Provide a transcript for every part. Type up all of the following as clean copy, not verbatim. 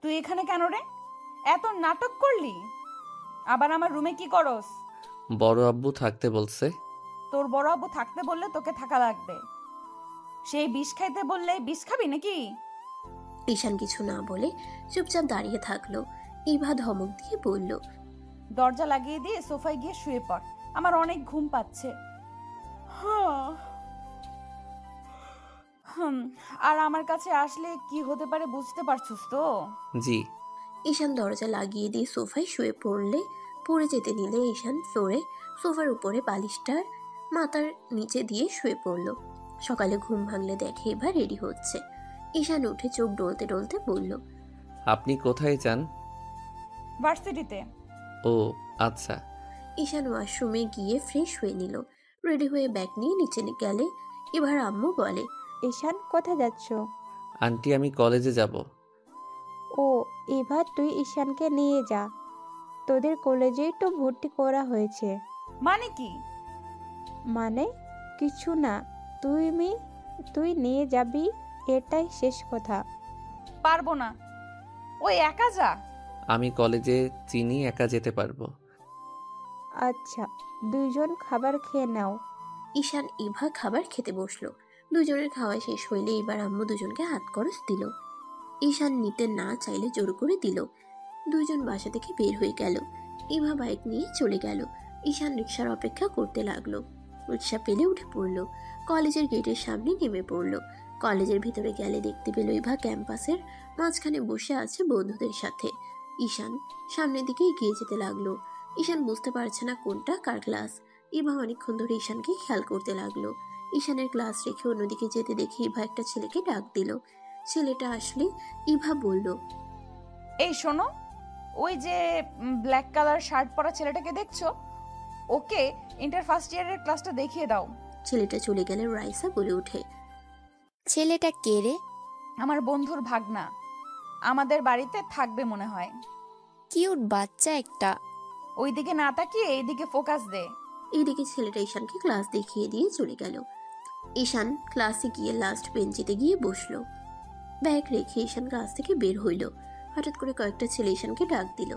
তুই এখানে কেন রে? এত নাটক করলি? আবার আমার রুমে কি করস? বড় আব্বু থাকতে বলছে। তোর বড় আব্বু থাকতে বললে তোকে থাকা লাগবে। সেই বিষ খাইতে বললে বিষ খাবি নাকি? ঈশান কিছু না বলে চুপচাপ দাঁড়িয়ে থাকলো। ইভা ধমক দিয়ে বলল, দরজা লাগিয়ে দিয়ে সোফায় গিয়ে শুয়ে পড়, আমার অনেক ঘুম পাচ্ছে। আর আমার কাছে আসলে কি হতে পারে বুঝতে পারছিস তো? জি। ঈশান দরজা লাগিয়ে দিয়ে সোফায় শুয়ে পড়ে যেতে নিলে ঈশান ফ্লোরে সোফার উপরে বালিশটার মাথার নিচে দিয়ে শুয়ে পড়ল। সকালে ঘুম ভাঙলে দেখে এবার রেডি হচ্ছে। ঈশান উঠে চোখ ডলতে ডলতে বলল, আপনি কোথায় যান? ভার্সিটিতে। ও আচ্ছা। ঈশান ওয়াশরুমে গিয়ে ফ্রেশ হয়ে নিল। রেডি হয়ে ব্যাগ নিয়ে নিচে গেলে এবার আম্মু বলে, ঈশান কোথায় যাচ্ছ? আন্টি আমি কলেজে যাব। ও, এবার তুই ঈশানকে নিয়ে যা, তোদের কলেজেই তো ভর্তি করা হয়েছে। মানে কি? মানে কিছু না, তুই নিয়ে যাবি, এটাই শেষ কথা। পারবো না, ওই একা যা। আমি কলেজে চিনি, একা যেতে পারবো। আচ্ছা, দুইজন খাবার খেয়ে নাও। ঈশান ইভা খাবার খেতে বসলো। দুজনের খাওয়া শেষ হইলে এবার আম্মু দুজনকে হাত খরচ দিল। ঈশান নিতে না চাইলে জোর করে দিল। দুইজন বাসা থেকে বের হয়ে গেল। ইভা বাইক নিয়ে চলে গেল। ঈশান রিক্সার অপেক্ষা করতে লাগলো। রিক্সা পেলে উঠে পড়লো। কলেজের গেটের সামনে নেমে পড়লো। কলেজের ভিতরে গেলে দেখতে পেল ইভা ক্যাম্পাসের মাঝখানে বসে আছে বন্ধুদের সাথে। ঈশান সামনের দিকে এগিয়ে যেতে লাগলো। ঈশান বুঝতে পারছে না কোনটা কার ক্লাস। ইভা অনেকক্ষণ ধরে ঈশানকে খেয়াল করতে লাগলো। ঈশানের ক্লাস রেখে অন্যদিকে যেতে দেখে ইভা একটা ছেলেকে ডাক দিল। ছেলেটা আসলে ইভা বলল, এই শোনো, ওই যে ব্ল্যাক কালার শার্ট পরা ছেলেটাকে দেখছো, ওকে ইন্টার ফার্স্ট ইয়ারের ক্লাসটা দেখিয়ে দাও। ছেলেটা চলে গেলে রাইসা বলে ওঠে, ছেলেটা কে রে? আমার বন্ধুর ভাগনা, আমাদের বাড়িতে থাকবে মনে হয়। কিউট বাচ্চা একটা। ওইদিকে না তাকিয়ে এইদিকে ফোকাস দে। এইদিকে ছেলেটা ঈশানকে ক্লাস দেখিয়ে দিয়ে চলে গেল। ঈশান ক্লাসে গিয়ে লাস্ট বেঞ্চিতে গিয়ে বসলো। ব্যাগ রেখে ঈশান ক্লাস থেকে বের হইল। হঠাৎ করে কয়েকটা ছেলে ঈশানকে ডাক দিল।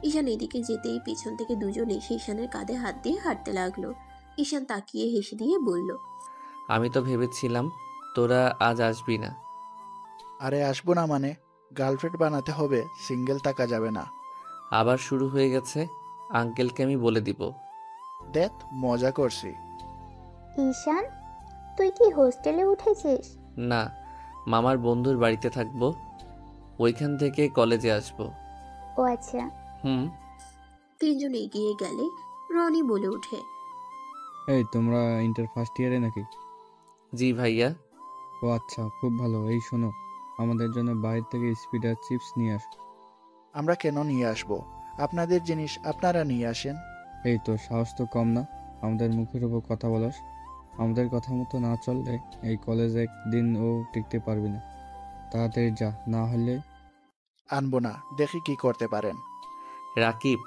ঈশান এদিকে যেতেই পিছন থেকে দুজন এসে ঈশানের কাঁধে হাত দিয়ে হাঁটতে লাগলো। ঈশান তাকিয়ে হেসে দিয়ে বলল, আমি তো ভেবেছিলাম তোরা আজ আসবি না। আরে আসবো না মানে? গার্লফ্রেন্ড বানাতে হবে, সিঙ্গেল থাকা যাবে না। আবার শুরু হয়ে গেছে। আঙ্কেলকে আমি বলে দিব। দেখ, মজা করছি। ঈশান, তুই কি হোস্টেলে উঠেছিস? না, মামার বন্ধুর বাড়িতে থাকবো, ওইখান থেকে কলেজে আসবো। ও আচ্ছা। হুম। তিনজন এগিয়ে গেলে রনি বলে ওঠে, এই তোমরা ইন্টার ফার্স্ট ইয়ারে নাকি? জি ভাইয়া। ও আচ্ছা, খুব ভালো। এই শোনো, আমাদের জন্য বাইরে থেকে স্পিডার চিপস নিয়ে আসো। আমরা কেন নিয়ে আসবো? আপনাদের জিনিস আপনারা নিয়ে আসেন। এই তো, সাহস তো কম না আমাদের মুখের উপর কথা বলাস। আমাদের কথা মতো না চললে এই কলেজে একদিন ও টিকতে পারবি না। তাড়াতাড়ি যা, না হলে। আনবো না, দেখি কি করতে পারেন। রাকিব,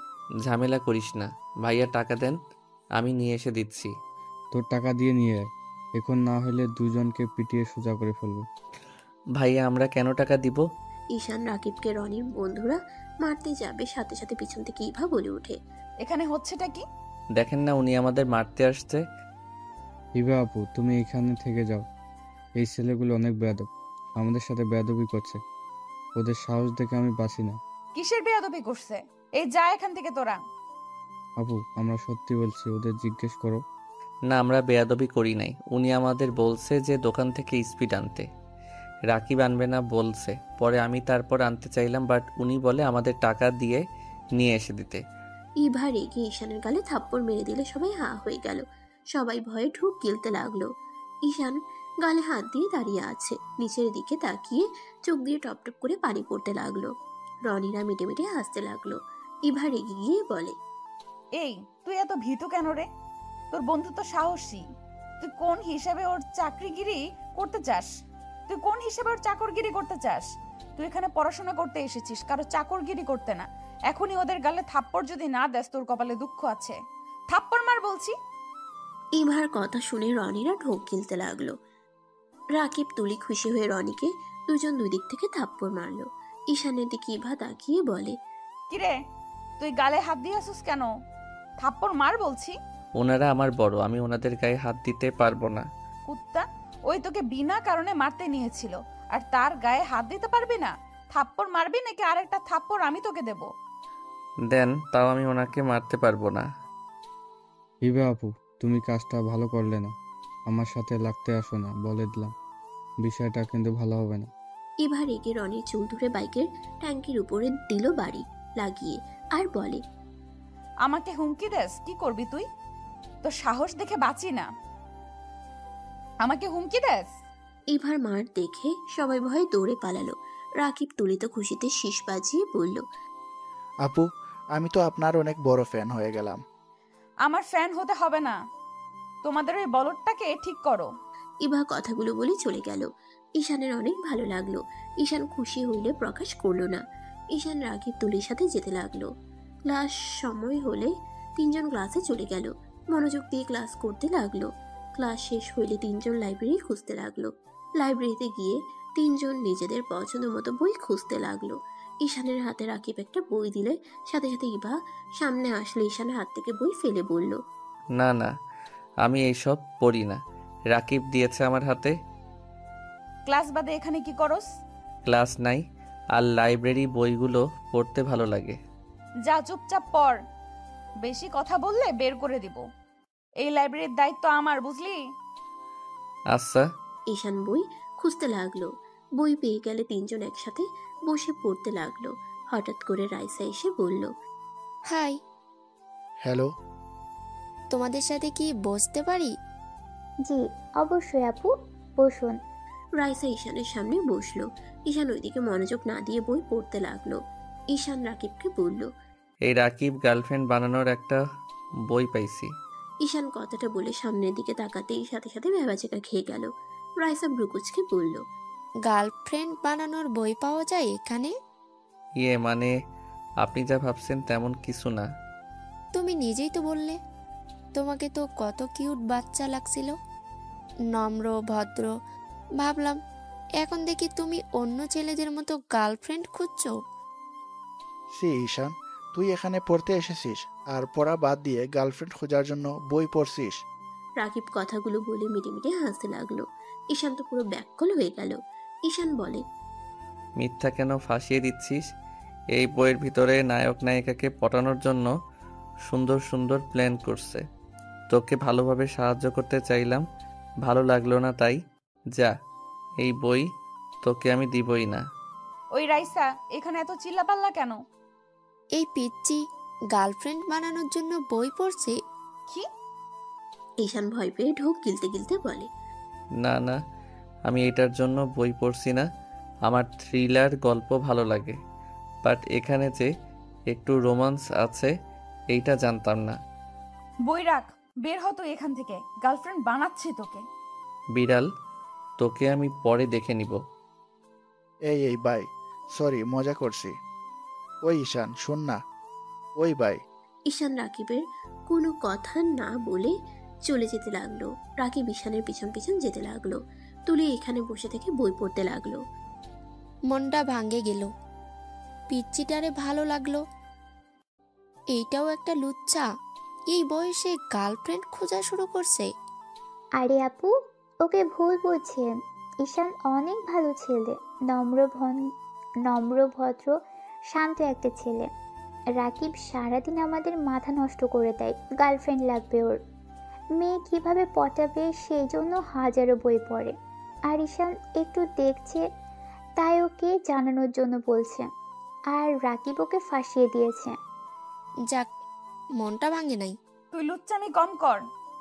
ঝামেলা করিস না, ভাইয়া টাকা দেন, আমি নিয়ে এসে দিচ্ছি। তোর টাকা দিয়ে নিয়ে আয়, এখন না হলে দুজনকে পিটিয়ে সোজা করে ফেলবো। ভাইয়া আমরা কেন টাকা দিব? ঈশান রাকিবকে রনির বন্ধুরা মারতে যাবে, সাথে সাথে পিছন থেকে ইভা বলে ওঠে, এখানে হচ্ছেটা কি? দেখেন না উনি আমাদের মারতে আসছে। ইভা আপু, তুমি এখানে থেকে যাও। এই ছেলেগুলো অনেক বেয়াদব, আমাদের সাথে বেয়াদবি করছে। ওদের সাহস দেখে আমি বাঁচি না। কিসের বেয়াদবি করছে? এই যা এখান থেকে তোরা। আপু, আমরা সত্যি বলছি, ওদের জিজ্ঞেস করো। না, আমরা বেয়াদবি করি নাই, উনি আমাদের বলছে যে দোকান থেকে স্পিড আনতে। রাকিব আনবে না বলছে, পরে আমি তারপর আনতে চাইলাম, বাট উনি বলে আমাদের টাকা দিয়ে নিয়ে এসে দিতে। ইভা রেগে ঈশানের গালে থাপ্পড় মেরে দিলে সবাই হা হয়ে গেল। সবাই ভয়ে ঢুক গিলতে লাগলো। ঈশান গালে হাত দিয়ে দাঁড়িয়ে আছে, নিচের দিকে তাকিয়ে চোখ দিয়ে টপ টপ করে পানি পড়তে লাগলো। রনিরা মিটে মিটে হাসতে লাগলো। ইভা রেগে গিয়ে বলে, এই তুই এত ভীতু কেন রে? তোর বন্ধু তো সাহসী, তুই কোন হিসাবে ওর চাকরিগিরি করতে চাস? তুই কোন হিসাবে ওর চাকরগিরি করতে চাস? তুই এখানে পড়াশোনা করতে এসেছিস, কারো চাকরগিরি করতে না। এখনই ওদের গালে থাপ্পড় যদি না দেস, তোর কপালে দুঃখ আছে। থাপ্পড় মার বলছি। ইভার কথা শুনে রনিরা ঢোক গিলতে লাগলো। রাকিব তুলি খুশি হয়ে রনিকে দুজন দুই দিক থেকে থাপ্পড় মারলো। ঈশানের দিকে ইভা তাকিয়ে বলে, কিরে তুই গালে হাত দিয়ে আসিস কেন? থাপ্পড় মার বলছি। ওনারা আমার বড়, আমি ওনাদের গায়ে হাত দিতে পারবো না। কুত্তা, ওই তোকে বিনা কারণে মারতে নিয়েছিল, আর তার গায়ে হাত দিতে পারবি না? থাপ্পড় মারবি নাকি আরেকটা থাপ্পড় আমি তোকে দেব? দেন, তাও আমি ওনাকে মারতে পারবো না। হিবা আপু, তুমি কাজটা ভালো করলে না। আমার সাথে লাগতে আসো না, বলে দিলাম। বিষয়টা কিন্তু ভালো হবে না। ইভা রেগে রনির চুল ধরে বাইকের ট্যাঙ্কির উপরে দিল বাড়ি লাগিয়ে, আর বলে, আমাকে হুমকি দেস? কি করবি তুই? তো সাহস দেখে বাঁচি না। আমাকে হুমকি দেস? ইভার মার দেখে সবাই ভয়ে দৌড়ে পালালো। রাকিব তুলিত খুশিতে শীষ বাজিয়ে বলল, আপু, আমি তো আপনার অনেক বড় ফ্যান হয়ে গেলাম। আমার ফ্যান হতে হবে না, তোমাদের ওই বলদটাকে ঠিক করো। ইভা কথাগুলো বলে চলে গেল। ঈশানের অনেক ভালো লাগলো। ঈশান খুশি হইলে প্রকাশ করলো না। ঈশান রাকিব তুলির সাথে যেতে লাগলো। ক্লাস সময় হলে তিনজন ক্লাসে চলে গেল। মনোযোগ দিয়ে ক্লাস করতে লাগলো। ক্লাস শেষ হইলে তিনজন লাইব্রেরি খুঁজতে লাগলো। লাইব্রেরিতে গিয়ে তিনজন নিজেদের পছন্দ মতো বই খুঁজতে লাগলো। ঈশানের হাতে রাকিব একটা বই দিলে সাথে সাথে ইভা সামনে আসলে ঈশানের হাত থেকে বই ফেলে বলল, না না, আমি এইসব পড়ি না। রাকিব দিয়েছে আমার হাতে। ক্লাস বাদে এখানে কি করস? ক্লাস নাই, আর লাইব্রেরি বইগুলো পড়তে ভালো লাগে। যা চুপচাপ পড়, বেশি কথা বললে বের করে দিব। এই লাইব্রেরির দায়িত্ব আমার, বুঝলি? আচ্ছা। ঈশান বই খুঁজতে লাগলো। বই পেয়ে গেলে তিনজন একসাথে বসে পড়তে লাগলো। হঠাৎ করে রাইসা এসে বলল, হাই, হ্যালো। তোমাদের সাথে কি বসতে পারি? জি অবশ্যই আপু, বসুন। রাইসা ঈশানের সামনে বসলো। ঈশান ওইদিকে মনোযোগ না দিয়ে বই পড়তে লাগলো। ঈশান রাকিবকে বলল, এই রাকিব গার্লফ্রেন্ড বানানোর একটা বই পাইছি। ঈশান কথাটা বলে সামনের দিকে তাকাতেই সাথে সাথে ভেবাচেকা খেয়ে গেল। রাইসা ব্রুকুচকে বলল, গার্লফ্রেন্ড বানানোর বই পাওয়া যায় এখানে? মানে আপনি যা ভাবছেন তেমন কিছু না। তুমি নিজেই তো বললে, তোমাকে তো কত কিউট বাচ্চা লাগছিল, নম্র ভদ্র। ভাবলাম এখন দেখি তুমি অন্য ছেলেদের মতো গার্লফ্রেন্ড খুঁজছো। সি ঈশান, তুই এখানে পড়তে এসেছিস আর পড়া বাদ দিয়ে গার্লফ্রেন্ড খোঁজার জন্য বই পড়ছিস? রাকিব কথাগুলো বলে মিটে মিটে হাসতে লাগলো। ঈশান তো পুরো ব্যাককল হয়ে গেল। ঈশান বলে, মিথ্যা কেন ফাঁসিয়ে দিচ্ছিস? এই বইয়ের ভিতরে নায়ক নায়িকাকে পটানোর জন্য সুন্দর সুন্দর প্ল্যান করছে। তোকে ভালোভাবে সাহায্য করতে চাইলাম, ভালো লাগলো না তাই যা, এই বই তোকে আমি দিবই না। ওই রাইসা, এখানে এত চিল্লাপাল্লা কেন? এই পিচ্চি গার্লফ্রেন্ড বানানোর জন্য বই পড়ছে? কি? ঈশান ভয় পেয়ে ঢোক গিলতে গিলতে বলে, না না, আমি এটার জন্য বই পড়ছি না। আমার থ্রিলার গল্প ভালো লাগে, বাট এখানে যে একটু রোমান্স আছে এইটা জানতাম না। বই রাখ, বের হ তুই এখান থেকে। গার্লফ্রেন্ড বানাচ্ছি তোকে। বিড়াল, তোকে আমি পরে দেখে নিব। এই বাই, সরি মজা করছি। ওই ঈশান শোন না। ওই বাই। ঈশান রাকিবের কোনো কথা না বলে চলে যেতে লাগলো। রাকিব ঈশানের পিছন পিছন যেতে লাগলো। তুলি এখানে বসে থেকে বই পড়তে লাগলো। মনটা ভাঙে গেল। পিচ্চিটারে ভালো লাগলো, এইটাও একটা লুচ্চা এই বয়সে গার্লফ্রেন্ড খোঁজা শুরু করছে। আরে আপু, ওকে ভুল বুঝছেন। ঈশান অনেক ভালো ছেলে, নম্র ভদ্র শান্ত একটা ছেলে। রাকিব সারাদিন আমাদের মাথা নষ্ট করে দেয়, গার্লফ্রেন্ড লাগবে ওর, মেয়ে কিভাবে পটাবে সেই জন্য হাজারো বই পড়ে। আর ঈশান একটু দেখছে তাই ওকে জানানোর জন্য বলছে, আর রাকিব ওকে ফাঁসিয়ে দিয়েছে। যাক, মনটা ভাঙে নাই। তুই লুচ্চামি কম কর,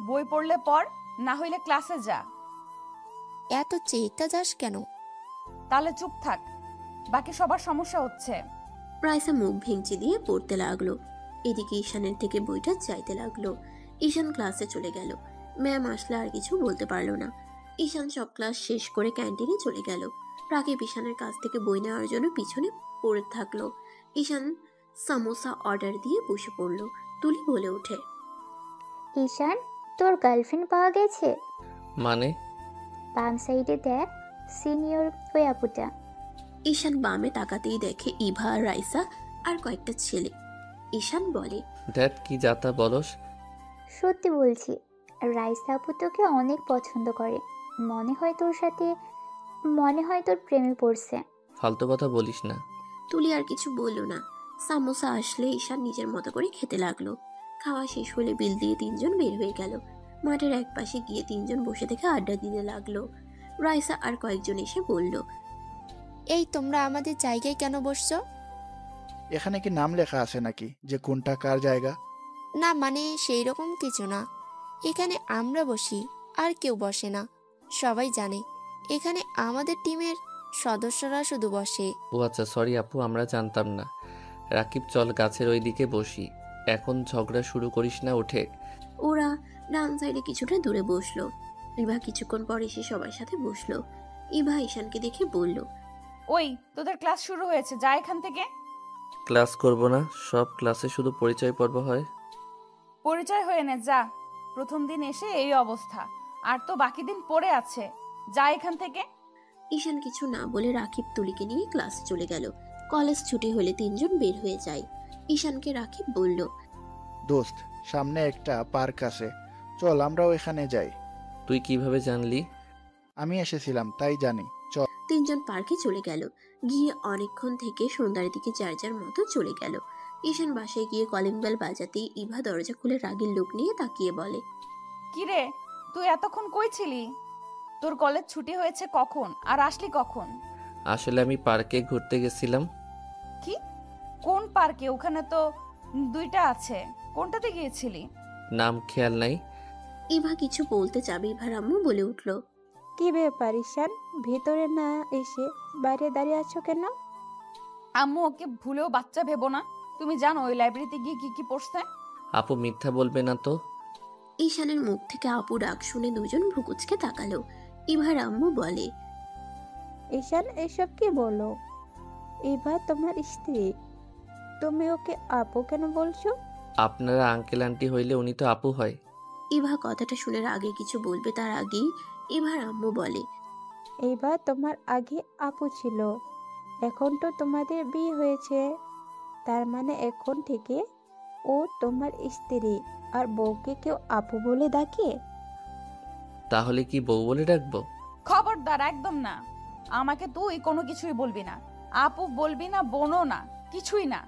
বই পড়লে পড়, না হইলে ক্লাসে যা। এত চেতা যাস কেন? তাহলে চুপ থাক, বাকি সবার সমস্যা হচ্ছে। রাইসা মুখ ভেঙচি দিয়ে পড়তে লাগলো। এদিকে ঈশানের থেকে বইটা চাইতে লাগলো। ঈশান ক্লাসে চলে গেল। ম্যাম আসলে আর কিছু বলতে পারলো না। ঈশান সব ক্লাস শেষ করে ক্যান্টিনে চলে গেল। রাকিব ঈশানের কাছ থেকে বই নেওয়ার জন্য পিছনে পড়ে থাকলো। ঈশান সামোসা অর্ডার দিয়ে বসে পড়লো। তুলি বলে ওঠে, ঈশান, তোর গার্লফ্রেন্ড পাওয়া গেছে। মানে? বাম সাইডে দেখ, সিনিয়র ওই আপুটা। ঈশান বামে তাকাতেই দেখে ইভা আর রাইসা আর কয়েকটা ছেলে। ঈশান বলে, ড্যাড কি যাতা বলস? সত্যি বলছি, রাইসা আপু তোকে অনেক পছন্দ করে। মনে হয় তোর সাথে, মনে হয় তোর প্রেমে পড়ছে। ফালতু কথা বলিস না। তুলি আর কিছু বলল না। সামোসা আসলে ঈশান নিজের মতো করে খেতে লাগলো। খাওয়া শেষ হলে বিল দিয়ে তিনজন বের হয়ে গেল। মাঠের এক পাশে গিয়ে তিনজন বসে থেকে আড্ডা দিতে লাগলো। রাইসা আর কয়েকজন এসে বলল, এই তোমরা আমাদের জায়গায় কেন বসছো? এখানে কি নাম লেখা আছে নাকি যে কোনটা কার জায়গা? না মানে সেই রকম কিছু না, এখানে আমরা বসি আর কেউ বসে না। সবাই জানে এখানে আমাদের টিমের সদস্যরা শুধু বসে। ও আচ্ছা, সরি আপু, আমরা জানতাম না। রাকিব চল গাছের ওই দিকে বসি, এখন ঝগড়া শুরু করিস না, উঠে। ওরা ডান সাইডে কিছুটা দূরে বসলো। ইভা কিছুক্ষণ পর এসে সবার সাথে বসলো। ইভা ঈশানকে দেখে বলল, ওই তোদের ক্লাস শুরু হয়েছে, যা এখান থেকে। ক্লাস করব না, সব ক্লাসে শুধু পরিচয় পর্ব হয়। পরিচয় হয়ে নে, যা। প্রথম দিন এসে এই অবস্থা, আর তো বাকি দিন পড়ে আছে, যা এখান থেকে। ঈশান কিছু না বলে রাকিব তুলিকে নিয়ে ক্লাসে চলে গেল। কলেজ ছুটি হলে তিনজন বের হয়ে যায়। ঈশানকে রাকিব বলল, দোস্ত, সামনে একটা পার্ক আছে, চল আমরাও এখানে যাই। তুই কিভাবে জানলি? আমি এসেছিলাম তাই জানি, চল। তিনজন পার্কে চলে গেল। গিয়ে অনেকক্ষণ থেকে সন্ধ্যার দিকে যার যার মতো চলে গেল। ঈশান বাসায় গিয়ে কলিং বেল বাজাতেই ইভা দরজা খুলে রাগের লোক নিয়ে তাকিয়ে বলে, কিরে, তুই এতক্ষণ কই ছিলি? তোর কলেজ ছুটি হয়েছে কখন, আর আসলি কখন? আসলে আমি পার্কে ঘুরতে গেছিলাম। কি? কোন পার্কে? ওখানে তো দুইটা আছে, কোনটাতে গিয়েছিলি? নাম খেয়াল নাই। ইভা কিছু বলতে যাবে ইভার আম্মু বলে উঠল, কি ব্যাপার ঈশান, ভেতরে না এসে বাইরে দাঁড়িয়ে আছো কেন? আম্মু ওকে ভুলেও বাচ্চা ভেবো না। তুমি জানো ওই লাইব্রেরিতে গিয়ে কি কি পড়ছে? আপু মিথ্যা বলবে না তো? ঈশানের মুখ থেকে আপু ডাক শুনে দুজন ভ্রুকুচকে তাকালো। ইভার আম্মু বলে, ঈশান এসব কি বলো? এবার তোমার স্ত্রী, তুমি ওকে আপু কেন বলছো? আপনারা আঙ্কেল আন্টি হইলে উনি তো আপু হয়। ইভা কথাটা শুনে আগে কিছু বলবে তার আগেই ইভার আম্মু বলে, এবার তোমার আগে আপু ছিল, এখন তো তোমাদের বিয়ে হয়েছে, তার মানে এখন থেকে ও তোমার স্ত্রী, আর বউকে কেউ আপু বলে ডাকে? তাহলে কি বউ বলে ডাকবো? খবরদার, একদম না। আমাকে তুই কোনো কিছুই বলবি না, আপু বলবি না, বোনও না, কিছুই না।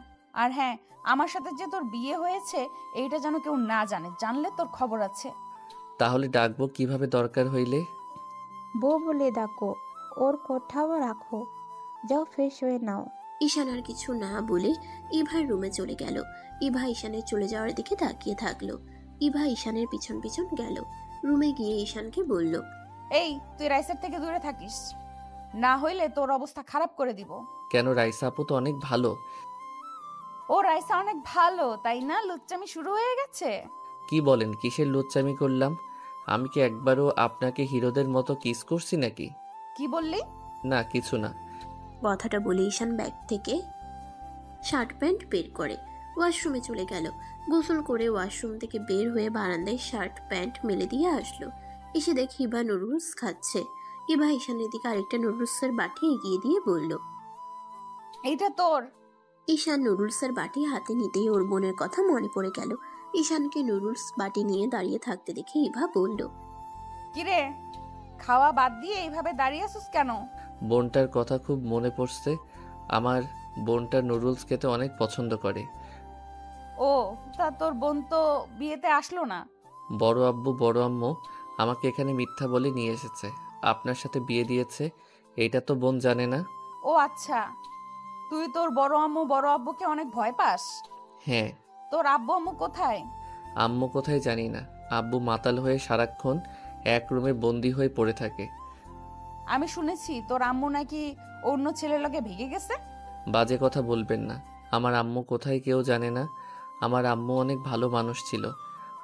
আর হ্যাঁ, আমার সাথে যে তোর বিয়ে হয়েছে এইটা যেন কেউ না জানে, জানলে তোর খবর আছে। তাহলে ডাকবো কিভাবে দরকার হইলে? বউ বলে ডাকো, ওর কোথাও রাখো, যাও ফ্রেশ হয়ে নাও। ঈশান আর কিছু না বলে ইভার রুমে চলে গেল। ইভা ঈশানের চলে যাওয়ার দিকে তাকিয়ে থাকলো। ইভা ঈশানের পিছন পিছন গেল। রুমে গিয়ে ঈশানকে বলল, এই, তুই রাইসার থেকে দূরে থাকিস, না হইলে তোর অবস্থা খারাপ করে দিব। কেন, রাইসা আপু তো অনেক ভালো। ও রাইসা অনেক ভালো, তাই না? লুচ্চামি শুরু হয়ে গেছে। কি বলেন, কিসের লুচ্চামি করলাম? আমি কি একবারও আপনাকে হিরোদের মতো কিস করছি নাকি? কি বললি? না, কিছু না। কথাটা বলে ঈশান ব্যাগ থেকে শার্ট প্যান্ট বের করে ওয়াশরুমে চলে গেল। গোসল করে ওয়াশরুম থেকে বের হয়ে বারান্দায় শার্ট প্যান্ট মেলে দিয়ে আসলো। এসে দেখি ইভা নুডলস খাচ্ছে। ইভা ঈশানের দিকে আরেকটা নুডলসের বাটি এগিয়ে দিয়ে বলল, এইটা তোর। ঈশান নুডলসের বাটি হাতে নিতেই ওর বোনের কথা মনে পড়ে গেল। ঈশানকে নুডলস বাটি নিয়ে দাঁড়িয়ে থাকতে দেখে ইভা বলল, কিরে, খাওয়া বাদ দিয়ে এইভাবে দাঁড়িয়ে আছিস কেন? বোনটার কথা খুব মনে পড়ছে। আমার বোনটা নুডলস খেতে অনেক পছন্দ করে। ও, তা তোর বোন তো বিয়েতে আসলো না? বড় আব্বু বড় আম্মু আমাকে এখানে মিথ্যা বলে নিয়ে এসেছে, আপনার সাথে বিয়ে দিয়েছে। এইটা তো বোন জানে না। ও আচ্ছা, তুই তোর বড় আম্মু বড় আব্বুকে অনেক ভয় পাস? হ্যাঁ। তোর আব্বু আম্মু কোথায়? আম্মু কোথায় জানি না, আব্বু মাতাল হয়ে সারাক্ষণ এক রুমে বন্দি হয়ে পড়ে থাকে। আমি শুনেছি তোর আম্মু নাকি অন্য ছেলের লগে ভেগে গেছে। বাজে কথা বলবেন না, আমার আম্মু কোথায় কেউ জানে না। আমার আম্মু অনেক ভালো মানুষ ছিল।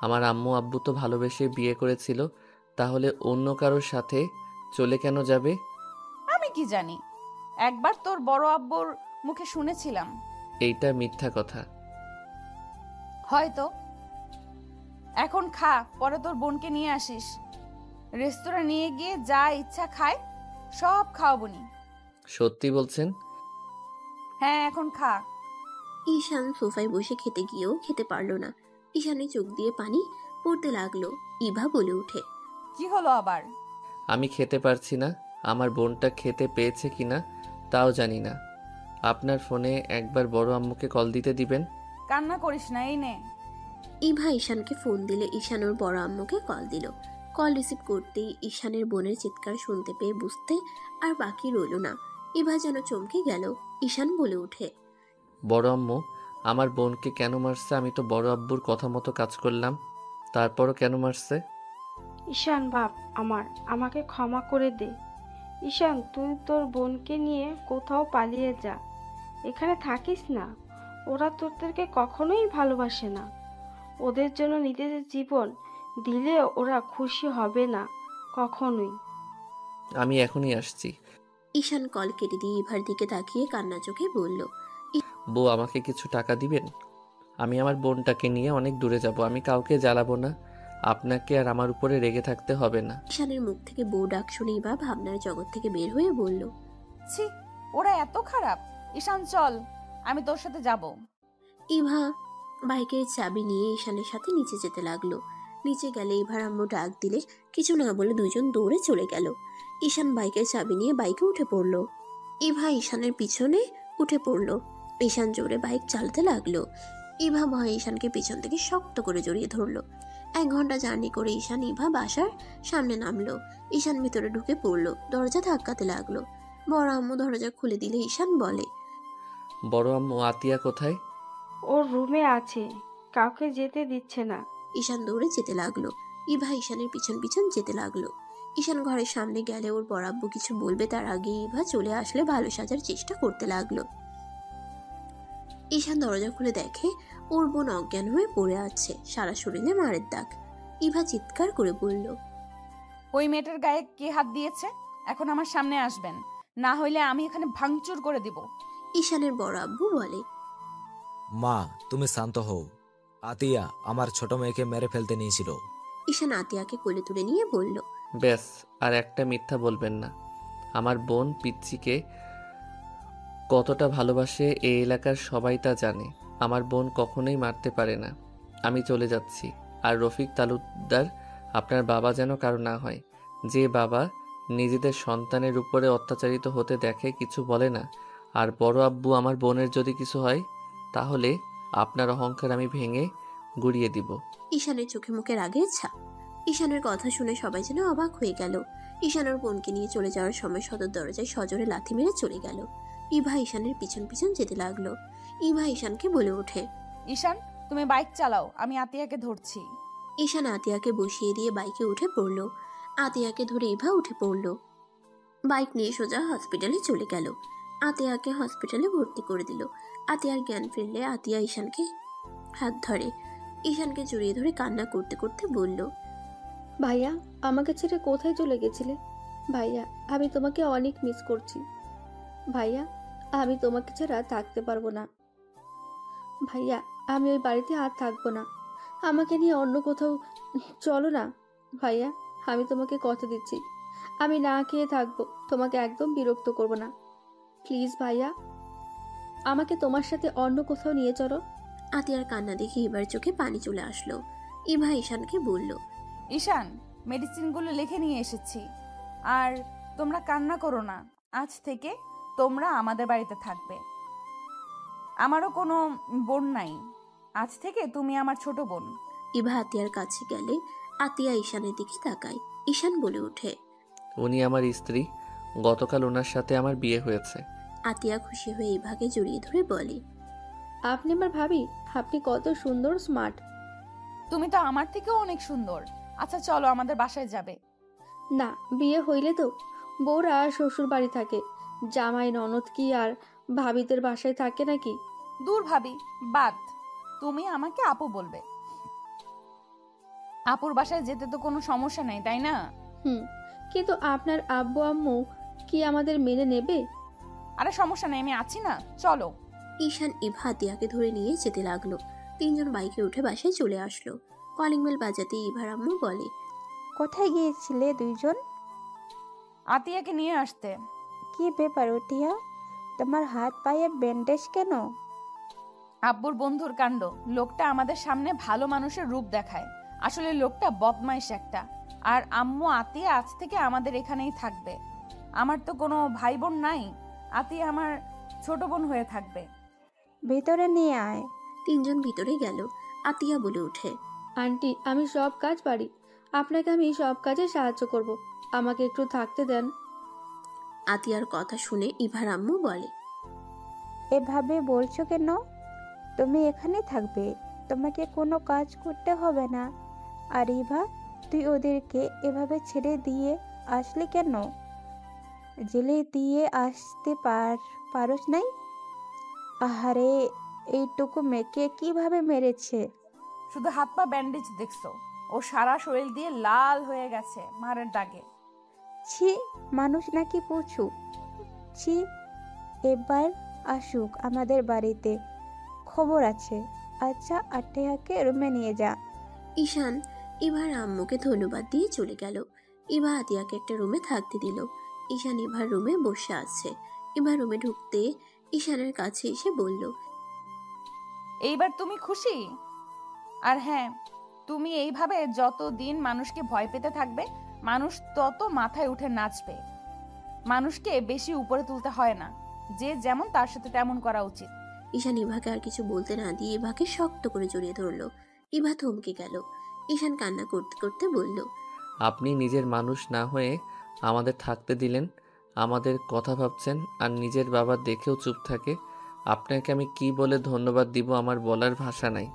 আমার আম্মু আব্বু তো ভালোবেসে বিয়ে করেছিল, তাহলে অন্য কারোর সাথে চলে কেন যাবে? আমি কি জানি, একবার তোর বড় আব্বুর মুখে শুনেছিলাম। এইটা মিথ্যা কথা। হয়তো। এখন খা, পরে তোর বোনকে নিয়ে আসিস। রেস্তোরাঁ নিয়ে গিয়ে যা ইচ্ছা খায়, সব খাওয়াবনি। সত্যি বলছেন? হ্যাঁ, এখন খা। ঈশান সোফায় বসে খেতে গিয়েও খেতে পারল না। ঈশানের চোখ দিয়ে পানি পড়তে লাগলো। ইভা বলে উঠে, কি হলো আবার? আমি খেতে পারছি না। আমার বোনটা খেতে পেয়েছে কিনা তাও জানি না। আপনার ফোনে একবার বড় আম্মুকে কল দিতে দিবেন? কান্না করিস না, এই নে। ইভা ঈশানকে ফোন দিলে ঈশান ওর বড় আম্মুকে কল দিল। কল রিসিভ করতেই ঈশানের বোনের চিৎকার শুনতে পেয়ে বুঝতে আর বাকি রইল না। ইভা যেন চমকে গেল। ঈশান বলে উঠে, বড় আম্মু আমার বোনকে কেন মারছে? আমি তো বড় আব্বুর কথা মতো কাজ করলাম, তারপরও কেন মারছে? ঈশান বাপ আমার, আমাকে ক্ষমা করে দে। ঈশান, তুই তোর বোনকে নিয়ে কোথাও পালিয়ে যা, এখানে থাকিস না। ওরা তোদেরকে কখনোই ভালোবাসে না। ওদের জন্য নিজেদের জীবন দিলে ওরা খুশি হবে না কখনোই। আমি এখনই আসছি। ঈশান কল কেটে দিয়ে ইভার দিকে তাকিয়ে কান্না চোখে বলল, বউ আমাকে কিছু টাকা দিবেন? আমি আমার বোনটাকে নিয়ে অনেক দূরে যাব। আমি কাউকে জ্বালাবো না। আপনাকে আর আমার উপরে রেগে থাকতে হবে না। ঈশানের মুখ থেকে বউ ডাক শুনে ইভা ভাবনার জগৎ থেকে বের হয়ে বলল, ছি, ওরা এত খারাপ। ঈশান চল, আমি তোর সাথে যাব। ইভা বাইকের চাবি নিয়ে ঈশানের সাথে নিচে যেতে লাগলো। নিচে গেলে ইভার আম্মু ডাক দিলে কিছু না বলে দুজন দৌড়ে চলে গেল। ঈশান বাইকের চাবি নিয়ে বাইকে উঠে পড়ল। ইভা ঈশানের পিছনে উঠে পড়ল। ঈশান জোরে বাইক চালাতে লাগলো। ইভা ভয়ে ঈশানকে পিছন থেকে শক্ত করে জড়িয়ে ধরলো। 1 ঘন্টা জার্নি করে ঈশান ইভা বাসার সামনে নামলো। ঈশান ভিতরে ঢুকে পড়লো। দরজা ধাক্কাতে লাগলো। বড় আম্মু দরজা খুলে দিলে ঈশান বলে, বড় আম্মু আতিয়া কোথায়? ওর রুমে আছে, কাউকে যেতে দিচ্ছে না। ঈশান দৌড়ে যেতে লাগলো। ইভা ঈশানের পিছন পিছন যেতে লাগলো। ঈশান ঘরের সামনে গেলে ওর বড় আব্বু কিছু বলবে তার আগে ইভা চলে আসলে ভালো সাজার চেষ্টা করতে লাগলো। ঈশান দরজা খুলে দেখে ওর বোন অজ্ঞান হয়ে পড়ে আছে, সারা শরীরে মারের দাগ। ইভা চিৎকার করে বলল, ওই মেয়েটার গায়ে কে হাত দিয়েছে? এখন আমার সামনে আসবেন, না হইলে আমি এখানে ভাঙচুর করে দিব। ঈশানের বড় আব্বু বলে, মা তুমি শান্ত হও। আতিয়া আমার ছোট মেয়েকে মেরে ফেলতে নিয়েছিল। ঈশান আতিয়াকে কোলে তুলে নিয়ে বলল, ব্যাস, আর একটা মিথ্যা বলবেন না। আমার বোন পিচ্চিকে কতটা ভালোবাসে এই এলাকার সবাই তা জানে। আমার বোন কখনোই মারতে পারে না। আমি চলে যাচ্ছি। আর রফিক তালুকদার, আপনার বাবা যেন কারো না হয়। যে বাবা নিজেদের সন্তানের উপরে অত্যাচারিত হতে দেখে কিছু বলে না। আর বড় আব্বু, আমার বোনের যদি কিছু হয় তাহলে আপনার অহংকার আমি ভেঙে গুড়িয়ে দিব। ঈশানের চোখে মুখে রাগের ছাপ। ঈশানের কথা শুনে সবাই যেন অবাক হয়ে গেল। ঈশানের বোনকে নিয়ে চলে যাওয়ার সময় সদর দরজায় সজোরে লাথি মেরে চলে গেল। ইভা ঈশানের পিছন পিছন যেতে লাগলো। ইভা ঈশানকে বলে ওঠে, ঈশান, তুমি বাইক চালাও, আমি আতিয়াকে ধরছি। ঈশান আতিয়াকে বসিয়ে দিয়ে বাইকে উঠে পড়লো। আতিয়াকে ধরে ইভা উঠে পড়লো। বাইক নিয়ে সোজা হসপিটালে চলে গেল। আতিয়াকে হসপিটালে ভর্তি করে দিল। আতিয়ার জ্ঞান ফিরলে আতিয়া ঈশানকে হাত ধরে। ঈশানকে জড়িয়ে ধরে কান্না করতে করতে বলল, ভাইয়া, আমাকে ছেড়ে কোথায় চলে গেছিলে? ভাইয়া, আমি তোমাকে অনেক মিস করছি। ভাইয়া, আমি তোমাকে ছাড়া থাকতে পারবো না। ভাইয়া, আমি ওই বাড়িতে আর থাকবো না। আমাকে নিয়ে অন্য কোথাও চলো না। ভাইয়া, আমি তোমাকে কথা দিচ্ছি, আমি না খেয়ে থাকবো, তোমাকে একদম বিরক্ত করব না। প্লিজ ভাইয়া, আমাকে তোমার সাথে অন্য কোথাও নিয়ে চলো। আতিয়ার কান্না দেখে এবার চোখে পানি চলে আসলো। ইভা ঈশানকে বলল, ঈশান, মেডিসিনগুলো লিখে নিয়ে এসেছি। আর তোমরা কান্না করো না, আজ থেকে তোমরা আমাদের বাড়িতে থাকবে। আমারও কোনো বোন নাই, আজ থেকে তুমি আমার ছোট বোন। ইভা আতিয়ার কাছে গেলে আতিয়া ঈশানের দিকে তাকায়। ঈশান বলে ওঠে, উনি আমার স্ত্রী। গতকাল ওনার সাথে আমার বিয়ে হয়েছে। আতিয়া খুশি হয়ে ইভাকে জড়িয়ে ধরে বলে, আপনি আমার ভাবি, আপনি কত সুন্দর, স্মার্ট। তুমি তো আমার থেকেও অনেক সুন্দর। আচ্ছা চলো, আমাদের বাসায় যাবে। না, বিয়ে হইলে তো বউরা শ্বশুর বাড়ি থাকে, জামাই ননদ কি আর ভাবিদের বাসায় থাকে নাকি? দূর ভাবি, বাদ। তুমি আমাকে আপু বলবে। আপুর বাসায় যেতে তো কোনো সমস্যা নেই, তাই না? কিন্তু আপনার আব্বু আম্মু কি আমাদের মেনে নেবে? আরে সমস্যা নেই, আমি আছি না, চলো। ঈশান ইভা আতিয়াকে ধরে নিয়ে যেতে লাগলো। 3 জন বাইকে উঠে বাসায় চলে আসলো। কলিং বেল বাজাতে ইভার আম্মু বলে, কোথায় গিয়েছিলে দুইজন? আতিয়াকে নিয়ে আসতে। কি ব্যাপার উঠিয়া? তোমার হাত পায়ে ব্যান্ডেজ কেন? আব্বুর বন্ধুর কাণ্ড। লোকটা আমাদের সামনে ভালো মানুষের রূপ দেখায়, আসলে লোকটা বদমাইশ একটা। আর আম্মু আতিয়া আজ থেকে আমাদের এখানেই থাকবে। আমার তো কোনো ভাই বোন নাই, আতিয়া আমার ছোট বোন হয়ে থাকবে। ভিতরে নিয়ে আয়। তিনজন ভিতরে গেল। আতিয়া বলে ওঠে, আন্টি আমি সব কাজ পারি, আপনাকে আমি সব কাজে সাহায্য করব, আমাকে একটু থাকতে দেন। আতিয়ার কথা শুনে ইভার আম্মু বলে, এভাবে বলছো কেন? তুমি এখানে থাকবে, তোমাকে কোনো কাজ করতে হবে না। আর ইভা, তুই ওদেরকে এভাবে ছেড়ে দিয়ে আসলি কেন? জেলে দিয়ে আসতে পারস নাই? আহারে, এইটুকু মেয়েকে কিভাবে মেরেছে? শুধু হাত পা ব্যান্ডেজ দেখছো, ও সারা শরীর দিয়ে লাল হয়ে গেছে মারের দাগে। ছি, মানুষ নাকি পুছু? ছি, এবার আসুক আমাদের বাড়িতে, খবর আছে। আচ্ছা, আটেয়াকে রুমে নিয়ে যা। ঈশান ইভার আম্মুকে ধন্যবাদ দিয়ে চলে গেল। ইভা আতিয়াকে একটা রুমে থাকতে দিল। ঈশান ইভার রুমে বসে আছে। ইভা রুমে ঢুকতে ঈশানের কাছে এসে বলল, এইবার তুমি খুশি? আর হ্যাঁ, তুমি এইভাবে যতদিন মানুষকে ভয় পেতে থাকবে, মানুষ তত মাথায় উঠে নাচবে। মানুষকে বেশি উপরে তুলতে হয় না, যে যেমন তার সাথে তেমন করা উচিত। ঈশান ইভাকে আর কিছু বলতে না দিয়ে ইভাকে শক্ত করে জড়িয়ে ধরলো। ইভা থমকে গেল। ঈশান কান্না করতে করতে বলল, আপনি নিজের মানুষ না হয়ে আমাদের থাকতে দিলেন, আমাদের কথা ভাবছেন, আর নিজের বাবা দেখেও চুপ থাকে। আপনাকে আমি কি বলে ধন্যবাদ দিব আমার বলার ভাষা নাই।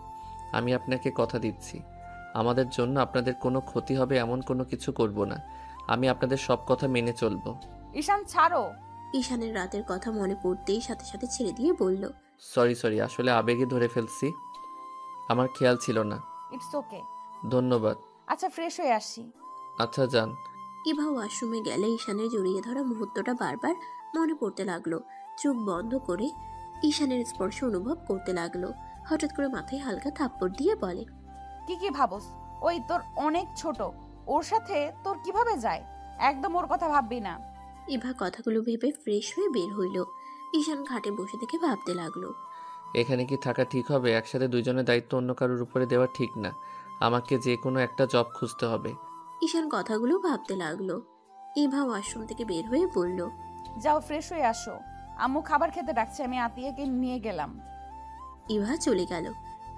আমি আপনাকে কথা দিচ্ছি, আমাদের জন্য আপনাদের কোনো ক্ষতি হবে এমন কোনো কিছু করব না। আমি আপনাদের সব কথা মেনে চলবো। ঈশান ছাড়ো। ঈশানের রাতের কথা মনে পড়তেই সাথে সাথে ছেড়ে দিয়ে বলল, সরি, আসলে আবেগে ধরে ফেলছি, আমার খেয়াল ছিল না। It's okay. ধন্যবাদ। আচ্ছা, ফ্রেশ হয়ে আসি। আচ্ছা যান। ইভা ওয়াশরুমে গেলে ঈশানের জড়িয়ে ধরা মুহূর্তটা বারবার মনে পড়তে লাগলো। চোখ বন্ধ করে ঈশানের স্পর্শ অনুভব করতে লাগলো। হঠাৎ করে মাথায় হালকা থাপ্পড় দিয়ে বলে, কি ভাবস? ওই তোর অনেক ছোট, ওর সাথে তোর কিভাবে যায়? একদম ওর কথা ভাববি না। ইভা কথাগুলো ভেবে ফ্রেশ হয়ে বের হইল। ঈশান খাটে বসে থেকে ভাবতে লাগলো, এখানে কি থাকা ঠিক হবে? একসাথে দুইজনের দায়িত্ব অন্য কারোর উপরে দেওয়া ঠিক না। আমাকে যে কোনো একটা জব খুঁজতে হবে। ঈশান কথাগুলো ভাবতে লাগলো। ইভা ওয়াশরুম থেকে বের হয়ে বলল, যাও ফ্রেশ হয়ে আসো, আম্মু খাবার খেতে ডাকছে, আমি আতিয়াকে নিয়ে গেলাম। ইভা চলে গেল।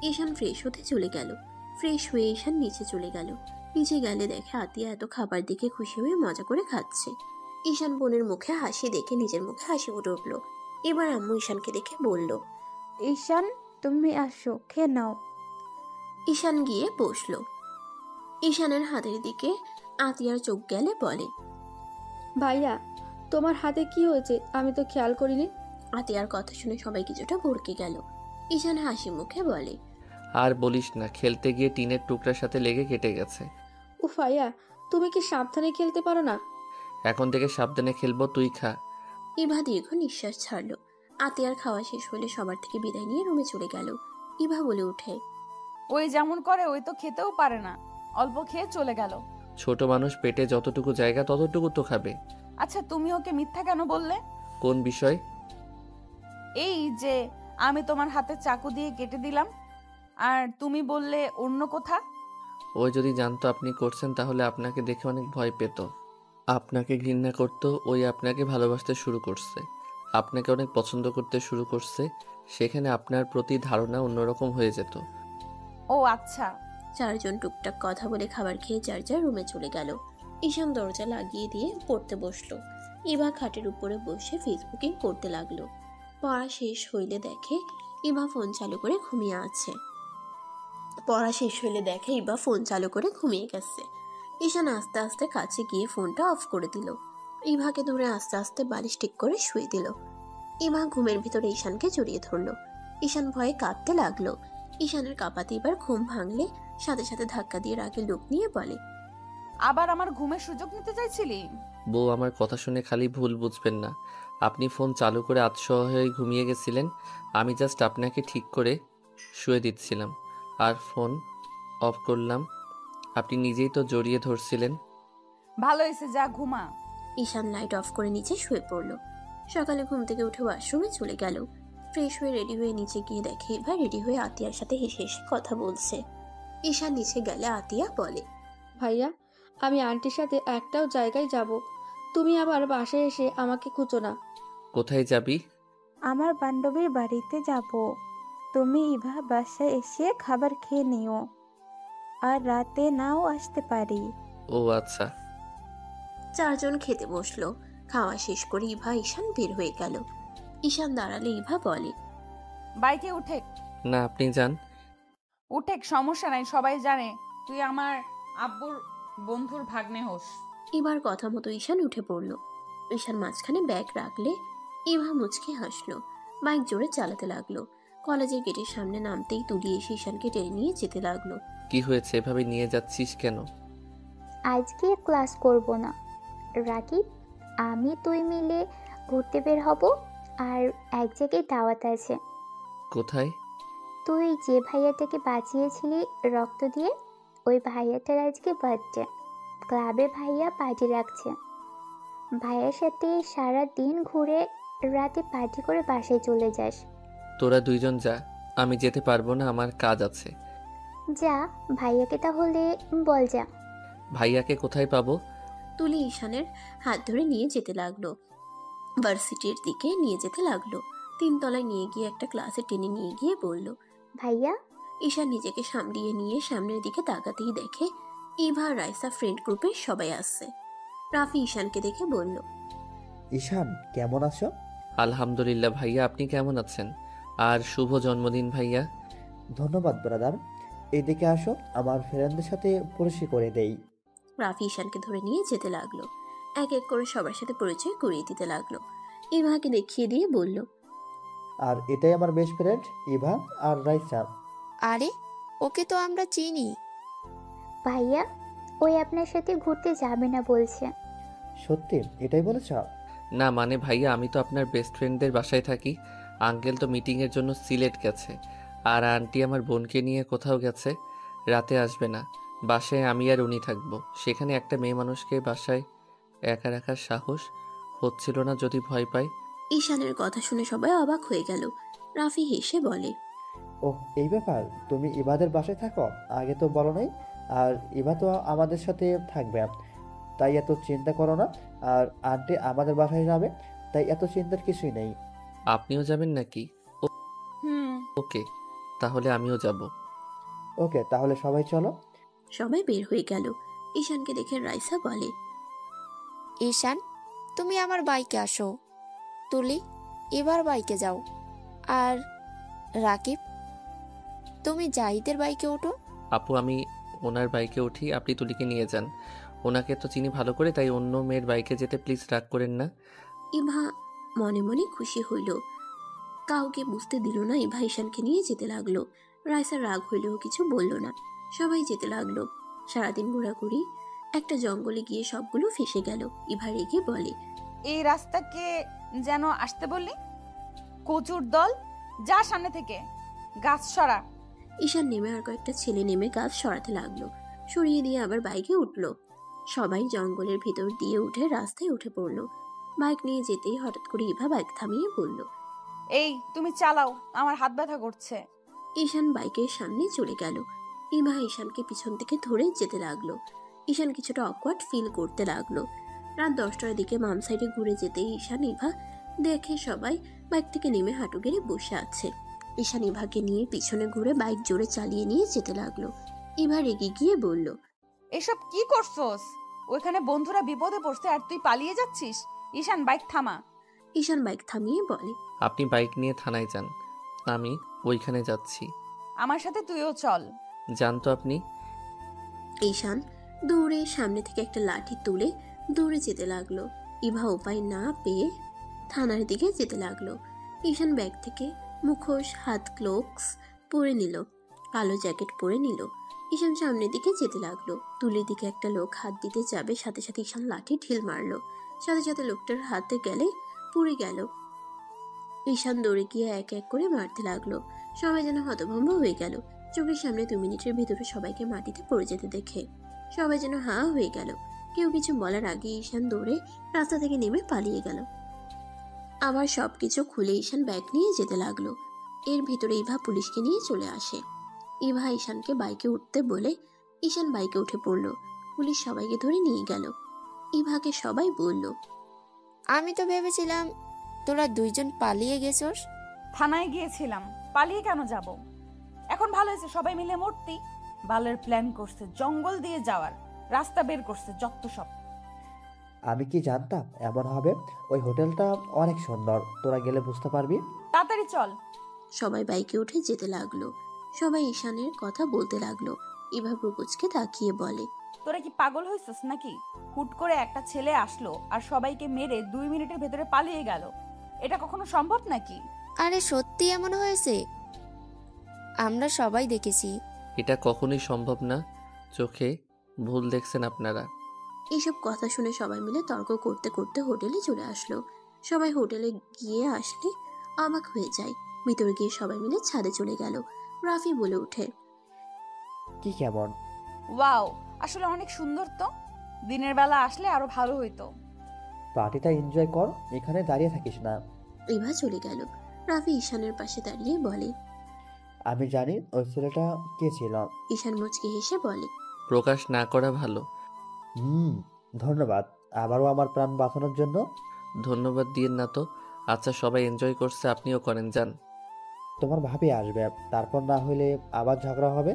ঈশান ফ্রেশ হতে চলে গেল। ফ্রেশ হয়ে ঈশান নিচে চলে গেল। নিচে গেলে দেখে আতিয়া এত খাবার দেখে খুশি হয়ে মজা করে খাচ্ছে। ঈশান বোনের মুখে হাসি দেখে নিজের মুখে হাসি ফুটে উঠল। এবার আম্মু ঈশানকে দেখে বলল, ঈশান, তুমি আসো, খেয়ে নাও। ঈশান গিয়ে বসলো। ঈশানের হাতের দিকে আতিয়ার চোখ গেলে বলে, ভাইয়া তোমার হাতে কি হয়েছে? আমি তো খেয়াল করিনি। আতিয়ার কথা শুনে সবাই কিছুটা ভরকে গেল। ঈশান হাসি মুখে বলে, আর বলিস না, খেলতে গিয়ে টিনের টুকরার সাথে লেগে কেটে গেছে। উফ ভাইয়া, তুমি কি সাবধানে খেলতে পারো না? এখন থেকে সাবধানে খেলবো, তুই খা। ইভা দীর্ঘ নিঃশ্বাস ছাড়ল। আতিয়ার খাওয়া শেষ হলে সবার থেকে বিদায় নিয়ে রুমে চলে গেল। ইভা বলে ওঠে, ওই যেমন করে, ওই তো খেতেও পারে না, অল্প খেয়ে চলে গেল। ছোট মানুষ, পেটে যতটুকু জায়গা ততটুকু তো খাবে। আচ্ছা, তুমি ওকে মিথ্যা কেন বললে? কোন বিষয়? এই যে আমি তোমার হাতে চাকু দিয়ে কেটে দিলাম, আর তুমি বললে অন্য কোথা। ওই যদি জানতো আপনি করছেন তাহলে আপনাকে দেখে অনেক ভয় পেত, আপনাকে ঘৃণা করতো, ওই আপনাকে ভালোবাসতে শুরু করছে, আপনাকে অনেক পছন্দ করতে শুরু করছে, সেখানে আপনার প্রতি ধারণা অন্যরকম হয়ে যেত। ও আচ্ছা। চারজন টুকটাক কথা বলে খাবার খেয়ে যার যার রুমে চলে গেল। ঈশান দরজা লাগিয়ে দিয়ে পড়তে বসলো। ইভা খাটের উপরে বসে ফেসবুকিং করতে লাগলো। পড়া শেষ হইলে দেখে ইভা ফোন চালু করে ঘুমিয়ে গেছে। ঈশান আস্তে আস্তে কাছে গিয়ে ফোনটা অফ করে দিল। ইভাকে ধরে আস্তে আস্তে বালিশ ঠিক করে শুয়ে দিল। ইভা ঘুমের ভিতরে ঈশানকে জড়িয়ে ধরলো। ঈশান ভয়ে কাঁদতে লাগলো। ঈশানের কাঁপাতে এবার ঘুম ভাঙলে সাথে সাথে ধাক্কা দিয়ে রাগে লোক নিয়ে বলে, আবার আমার ঘুমের সুযোগ নিতে চাইছিলি? বউ, আমার কথা শুনে খালি ভুল বুঝবেন না। আপনি ফোন চালু করে আতশোয়া হয়ে ঘুমিয়ে গেছিলেন, আমি জাস্ট আপনাকে ঠিক করে শুয়ে দিচ্ছিলাম আর ফোন অফ করলাম। আপনি নিজেই তো জড়িয়ে ধরছিলেন। ভালো হয়েছে, যা ঘুমা। ঈশান লাইট অফ করে নিচে শুয়ে পড়ল। সকালে ঘুম থেকে উঠে ওয়াশরুমে চলে গেল। ফ্রেশ হয়ে রেডি হয়ে নিচে গিয়ে দেখে ইভা রেডি হয়ে আতিয়ার সাথে হেসে হেসে কথা বলছে। ঈশান নিচে গেলে আতিয়া বলে, ভাইয়া, আমি আন্টির সাথে একটাও জায়গায় যাব, তুমি আবার বাসায় এসে আমাকে খুঁজো না। কোথায় যাবি? আমার বান্ধবীর বাড়িতে যাব। তুমি ইভা বাসায় এসে খাবার খেয়ে নিও, আর রাতে নাও আসতে পারি। ও আচ্ছা। চারজন খেতে বসলো। খাওয়া শেষ করে ইভা ঈশান বের হয়ে গেল। ঈশান দাঁড়ালে ইভা বলে, বাইকে উঠে। না, আপনি যান। উঠেক, সমস্যা নাই, সবাই জানে তুই আমার আব্বুর বন্ধুর ভাগ্নে হোস। এবার কথা মতো ঈশান উঠে পড়ল। ঈশান মাঝখানে ব্যাগ রাখলে ইভা মুচকে হাসলো। বাইক জোরে চালাতে লাগলো। কলেজের গেটের সামনে নামতেই তুলি এসে ঈশানকে টেনে নিয়ে যেতে লাগলো। কি হয়েছে, এভাবে নিয়ে যাচ্ছিস কেন? আজকে ক্লাস করব না রাকিব, আমি তুই মিলে ঘুরতে বের হব। আর এক জায়গায় দাওয়াত আছে। কোথায়? তুই যে ভাইয়াটাকে বাঁচিয়েছিলি রক্ত দিয়ে, ওই ভাইয়াটার আজকে বার্থডে। ক্লাবে ভাইয়া পার্টি রাখছে। ভাইয়ার সাথে সারা দিন ঘুরে রাতে পার্টি করে বাসায় চলে যাস। তোরা দুইজন যা, আমি যেতে পারবো না, আমার কাজ আছে। যা, ভাইয়াকে তাহলে বল যা। ভাইয়াকে কোথায় পাবো? তুলি ঈশানের হাত ধরে নিয়ে যেতে লাগলো। ভার্সিটির দিকে নিয়ে যেতে লাগলো। 3 তলায় নিয়ে গিয়ে একটা ক্লাসে টেনে নিয়ে গিয়ে বলল, ভাইয়া। ঈশান নিজেকে সামলিয়ে নিয়ে সামনের দিকে তাকাতেই দেখে ইভা রাইসা ফ্রেন্ড গ্রুপের সবাই আসছে। রাফি ঈশানকে দেখে বলল, ঈশান কেমন আছো? আলহামদুলিল্লাহ ভাইয়া, আপনি কেমন আছেন? আর শুভ জন্মদিন ভাইয়া। ধন্যবাদ ব্রাদার। এইদিকে আসো, আমার ফ্রেন্ডদের সাথে পরিচয় করে দেই। রাফি ঈশানকে ধরে নিয়ে যেতে লাগলো। এক এক করে সবার সাথে পরিচয় করিয়ে দিতে লাগলো। ইভাকে দেখিয়ে দিয়ে বলল, আর এটাই আমার বেস্ট ফ্রেন্ড ইভা আর রাইসা। আরে, ওকে তো আমরা চিনি। ভাইয়া, ওই আপনার সাথে ঘুরতে যাবে না বলছে। সত্যি এটাই বলেছ? না মানে ভাইয়া, আমি তো আপনার বেস্ট ফ্রেন্ডদের বাসায় থাকি। আঙ্কেল তো মিটিংয়ের জন্য সিলেট গেছে, আর আন্টি আমার বোনকে নিয়ে কোথাও গেছে, রাতে আসবে না। বাসায় আমি আর উনি থাকবো। সেখানে একটা মেয়ে মানুষকে বাসায় একা রাখার সাহস হচ্ছিল না, যদি ভয় পাই। ঈশানের কথা শুনে সবাই অবাক হয়ে গেল। রাফি হেসে বলে, ওহ, এই ব্যাপার, তুমি ইভাদের বাসায় থাকো? আগে তো বলো নাই। আর ইভা তো আমাদের সাথে থাকবে, তাই এত চিন্তা করো না। আর আন্টি আমাদের বাসায় যাবে, তাই এত চিন্তার কিছুই নেই। আপনিও যাবেন নাকি? ওকে, তাহলে আমিও যাব। ওকে, তাহলে সবাই চলো। সবাই বের হয়ে গেল। ঈশানকে দেখে রাইসা বলে, ঈশান, তুমি আমার বাইকে আসো। তুলি, এবার বাইকে যাও। আর রাকিব, তুমি জাহিদের বাইকে ওঠো। আপু, আমি ওনার বাইকে উঠি, আপনি তুলিকে নিয়ে যান। ওনাকে তো চিনি ভালো করে, তাই অন্য মেয়ের বাইকে যেতে প্লিজ রাগ করেন না। ইভা মনে মনে খুশি হইল। কাউকে বুঝতে দিল না ইভা ঈশানকে নিয়ে যেতে লাগলো। রাইসার রাগ হইলেও কিছু বলল না। সবাই যেতে লাগলো। সারাদিন ঘোরাঘুরি। একটা জঙ্গলে গিয়ে সবগুলো ফেসে গেল। ইভা রেগে বলে, এই রাস্তাকে যেন আসতে বললি? কচুর দল, যা সামনে থেকে, গাছ সরা। ঈশান নেমে আর কয়েকটা ছেলে নেমে গাছ সরাতে লাগলো। সরিয়ে দিয়ে আবার বাইকে উঠলো। সবাই জঙ্গলের ভিতর দিয়ে উঠে রাস্তায় উঠে পড়লো। বাইক নিয়ে যেতেই হঠাৎ করে ইভা বাইক থামিয়ে বলল, এই তুমি চালাও, আমার হাত ব্যথা করছে। ঈশান বাইকের সামনে চলে গেল। ইভা ঈশানকে পিছন থেকে ধরে যেতে লাগলো। ঈশান কিছুটা অকওয়ার্ড ফিল করতে লাগলো। রাত 10টার দিকে বাম সাইডে ঘুরে যেতেই ঈশান ইভা দেখে সবাই বাইক থেকে নেমে হাঁটু গেড়ে বসে আছে। ঈশান ইভাকে নিয়ে পিছনে ঘুরে বাইক জোরে চালিয়ে নিয়ে যেতে লাগলো। ইভা রেগে গিয়ে বলল, এসব কি করছস? ওইখানে বন্ধুরা বিপদে পড়ছে আর তুই পালিয়ে যাচ্ছিস। ঈশান, বাইক থামা। ঈশান বাইক থামিয়ে বলে, আপনি বাইক নিয়ে থানায় যান, আমি ওইখানে যাচ্ছি। আমার সাথে তুইও চল। যান তো আপনি। ঈশান দৌড়ে সামনে থেকে একটা লাঠি তুলে দৌড়ে যেতে লাগলো। ইভা উপায় না পেয়ে থানার দিকে যেতে লাগলো। ঈশান ব্যাগ থেকে মুখোশ, হাত গ্লোভস পরে নিল, কালো জ্যাকেট পরে নিল। ঈশান সামনের দিকে যেতে লাগলো। তুলির দিকে একটা লোক হাত দিতে যাবে, সাথে সাথে ঈশান লাঠি ঢিল মারলো। সাথে সাথে লোকটার হাতে গেলে পুড়ে গেল। ঈশান দৌড়ে গিয়ে এক এক করে মারতে লাগলো। সবাই যেন হতভম্ব হয়ে গেল। চোখের সামনে 2 মিনিটের ভিতরে সবাইকে মাটিতে পড়ে যেতে দেখে সবাই যেন হাঁ হয়ে গেল। কেউ কিছু বলার আগে ঈশান দৌড়ে রাস্তা থেকে নেমে পালিয়ে গেল। আবার সবকিছু খুলে ঈশান ব্যাগ নিয়ে যেতে লাগলো। এর ভিতরে ইভা পুলিশকে নিয়ে চলে আসে। ইভা ঈশানকে বাইকে উঠতে বলে ঈশান বাইকে উঠে পড়লো। পুলিশ সবাইকে ধরে নিয়ে গেল। ইভাকে সবাই বলল, আমি তো ভেবেছিলাম তোরা দুইজন পালিয়ে গেছস। থানায় গিয়েছিলাম, পালিয়ে কেন যাব? এখন ভালো হয়েছে, সবাই মিলে মূর্তি বালের প্ল্যান করছে, জঙ্গল দিয়ে যাওয়ার রাস্তা বের করছে, যত সব। আমি কি জানতাম এমন হবে? ওই হোটেলটা অনেক সুন্দর, তোরা গেলে বুঝতে পারবি। তাড়াতাড়ি চল। সবাই বাইকে উঠে যেতে লাগলো। সবাই ঈশানের কথা বলতে লাগলো। ইভা প্রপোজকে তাকিয়ে বলে, তোরা কি পাগল হয়েছিস নাকি? হুট করে একটা ছেলে আসলো আর সবাইকে মেরে 2 মিনিটের ভেতরে পালিয়ে গেল। এটা কখনো সম্ভব নাকি? আরে সত্যি এমন হয়েছে? আমরা সবাই দেখেছি। এটা কখনোই সম্ভব না, চোখে ভুল দেখছেন আপনারা। এইসব কথা শুনে সবাই মিলে তর্ক করতে করতে হোটেলে চলে আসলো। সবাই হোটেলে গিয়ে আসলে অবাক হয়ে যায়। ভিতরে গিয়ে সবাই মিলে ছাদে চলে গেল। রাফি বলে ওঠে, কি কেমন? ওয়াও, আসলে অনেক সুন্দর তো। দিনের বেলা আসলে আরো ভালো হইতো। পার্টিটা এনজয় কর, এখানে দাঁড়িয়ে থাকিস না। ইভা চলে গেল। রাফি ঈশানের পাশে দাঁড়িয়ে বলে, আমি জানি ওই ছেলেটা কে ছিল। ঈশান মুচকি হেসে বলে, প্রকাশ না করা ভালো। ধন্যবাদ আবারও আমার প্রাণ বাঁচানোর জন্য। ধন্যবাদ দিয়েন না তো। আচ্ছা, সবাই এনজয় করছে, আপনিও করেন, যান। তোমার ভাবি আসবে, তারপর না হলে আবার ঝগড়া হবে।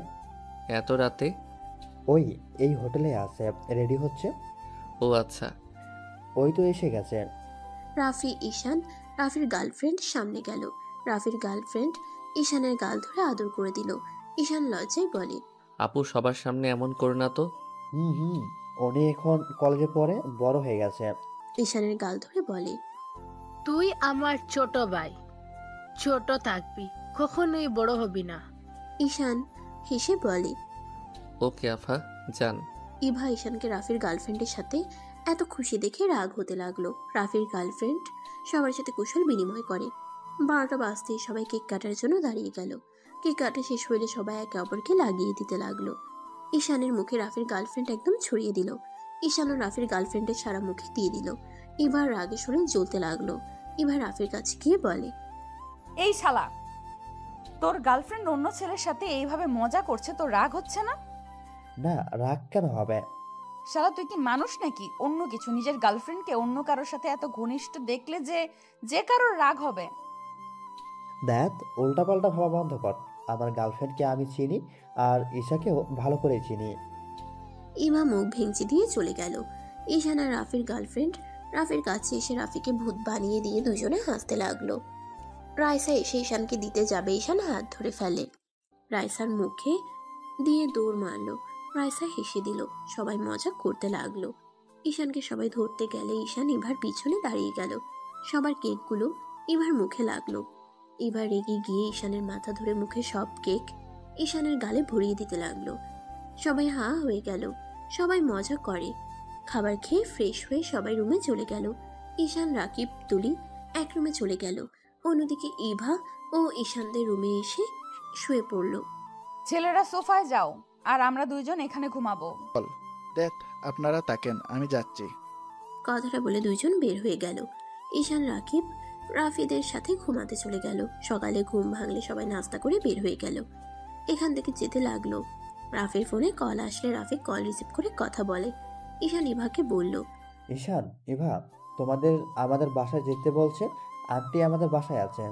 এত রাতে? ওই এই হোটেলে আছে, রেডি হচ্ছে। ও আচ্ছা। ওই তো এসে গেছে। রাফি ঈশান রাফির গার্লফ্রেন্ড সামনে গেল। রাফির গার্লফ্রেন্ড ঈশানের গাল ধরে আদর করে দিল। ঈশান লজ্জায় বলে, আপু সবার সামনে এমন করো না তো। উনি এখন কলেজে পড়ে, বড় হয়ে গেছে। ঈশানের গাল ধরে বলে, তুই আমার ছোট ভাই, ছোট থাকবি, কখনোই বড় হবি না। ঈশান হেসে বলে, ওকে আফা, যান। ইভা ঈশানকে রাফির গার্লফ্রেন্ডের সাথে এত খুশি দেখে রাগ হতে লাগলো। রাফির গার্লফ্রেন্ড সবার সাথে কুশল বিনিময় করে। 12টা বাজতেই সবাই কেক কাটার জন্য দাঁড়িয়ে গেল। কেক কাটা শেষ হইলে সবাই একে অপরকে লাগিয়ে দিতে লাগলো। ঈশানের মুখে রাফির গার্লফ্রেন্ড একদম ছড়িয়ে দিল। ঈশানও রাফির গার্লফ্রেন্ডের সারা মুখে দিয়ে দিল। ইভার রাগে শুনে জ্বলতে লাগলো। ইভা রাফির কাছে গিয়ে বলে, এই শালা, তোর গার্লফ্রেন্ড অন্য ছেলের সাথে এইভাবে মজা করছে, তোর রাগ হচ্ছে না? না, রাগ কেন হবে? শালা, তুই কি মানুষ নাকি? অন্য কিছু, নিজের গার্লফ্রেন্ডকে অন্য কারোর সাথে এত ঘনিষ্ঠ দেখলে যে কারোর রাগ হবে। দেখ, উল্টাপাল্টা ভাবা বন্ধ কর। আমার গার্লফ্রেন্ডকে আমি চিনি, আর ঈশাকেও ভালো করে চিনি। ইমা মুখ ভেঙচি দিয়ে চলে গেল। ঈশান আর রাফির গার্লফ্রেন্ড রাফির কাছে এসে রাফিকে ভূত বানিয়ে দিয়ে দুজনে হাসতে লাগলো। রাইসা এসে ঈশানকে দিতে যাবে, ঈশান হাত ধরে ফেলে। রাইসার মুখে দিয়ে দৌড় মারলো। রাইসা হেসে দিল। সবাই মজা করতে লাগলো। ঈশানকে সবাই ধরতে গেলে ঈশান ইভার পিছনে দাঁড়িয়ে গেল। সবার কেকগুলো ইভার মুখে লাগলো। ইভা রেগে গিয়ে ঈশানের মাথা ধরে মুখে সব কেক ঈশানের গালে ভরিয়ে দিতে লাগলো। সবাই হা হয়ে গেল। সবাই মজা করে। খাবার খেয়ে ফ্রেশ হয়ে সবাই রুমে চলে গেল। ঈশান, রাকিব, তুলি এক রুমে চলে গেল। অন্যদিকে ইভা ও ঈশানদের রুমে এসে শুয়ে পড়ল। ছেলেরা সোফায় যাও, আর আমরা দুইজন এখানে ঘুমাবো। দেখ, আপনারা তাকেন, আমি যাচ্ছি। কথাটা বলে দুইজন বের হয়ে গেল। ঈশান, রাকিব রাফিদের সাথে ঘুমাতে চলে গেল। সকালে ঘুম ভাঙলে সবাই নাস্তা করে বের হয়ে গেল। এখান থেকে যেতে লাগলো। রাফির ফোনে কল আসলে রাফি কল রিসিভ করে কথা বলে। ঈশান ইভাকে বলল, ঈশান, ইভা তোমাদের আমাদের বাসায় যেতে বলছে। আন্টি আমাদের বাসায় আছে।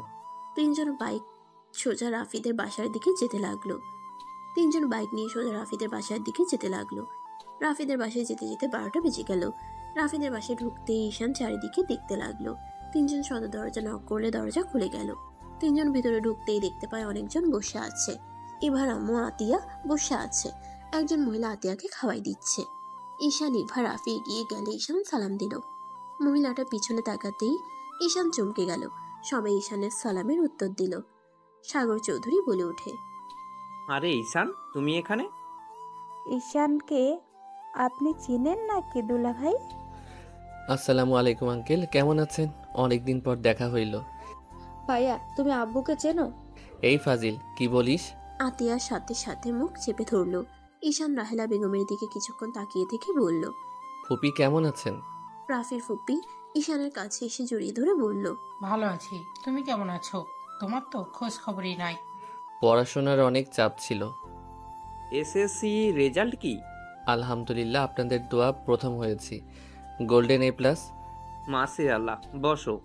তিনজন বাইক সোজা রাফিদের বাসার দিকে যেতে লাগলো। তিনজন বাইক নিয়ে সোজা রাফিদের বাসার দিকে যেতে লাগলো। রাফিদের বাসায় যেতে যেতে 12টা বেজে গেল। রাফিদের বাসায় ঢুকতে ঈশান চারিদিকে দেখতে লাগলো। তিনজন সদর দরজা নক করলে দরজা খুলে গেল। তিনজন ভিতরে ঢুকতেই দেখতে পায় অনেকজন বসে আছে। ইভার আম্মু আতিয়া বসে আছে। একজন মহিলা আতিয়াকে খাওয়াই দিচ্ছে। ঈশান, ইভা, রাফি এগিয়ে গেলে ঈশান সালাম দিল। মহিলাটা পিছনে তাকাতেই ঈশান চমকে গেল। সবাই ঈশানের সালামের উত্তর দিল। সাগর চৌধুরী বলে ওঠে, আরে ঈশান, তুমি এখানে? ঈশানকে আপনি চিনেন নাকি দুলা ভাই? আসসালামু আলাইকুম আঙ্কেল, কেমন আছেন? অনেকদিন পর দেখা হইল। ভাইয়া, তুমি আব্বুকে চেনো? এই ফাজিল, কি বলিস? আতিয়ার সাথে সাথে মুখ চেপে ধরল। ঈশান রাহেলা বেগমের দিকে কিছুক্ষণ তাকিয়ে থেকে বলল, ফুপি কেমন আছেন? রাফির ফুপি ঈশানের কাছে এসে জড়িয়ে ধরে বলল, ভালো আছি, তুমি কেমন আছো? তোমার তো খোঁজ খবরই নাই। পড়াশোনার অনেক চাপ ছিল। এসএসসি রেজাল্ট কি? আলহামদুলিল্লাহ, আপনাদের দোয়া প্রথম হয়েছি, গোল্ডেন A+। মাশাআল্লাহ, বসো।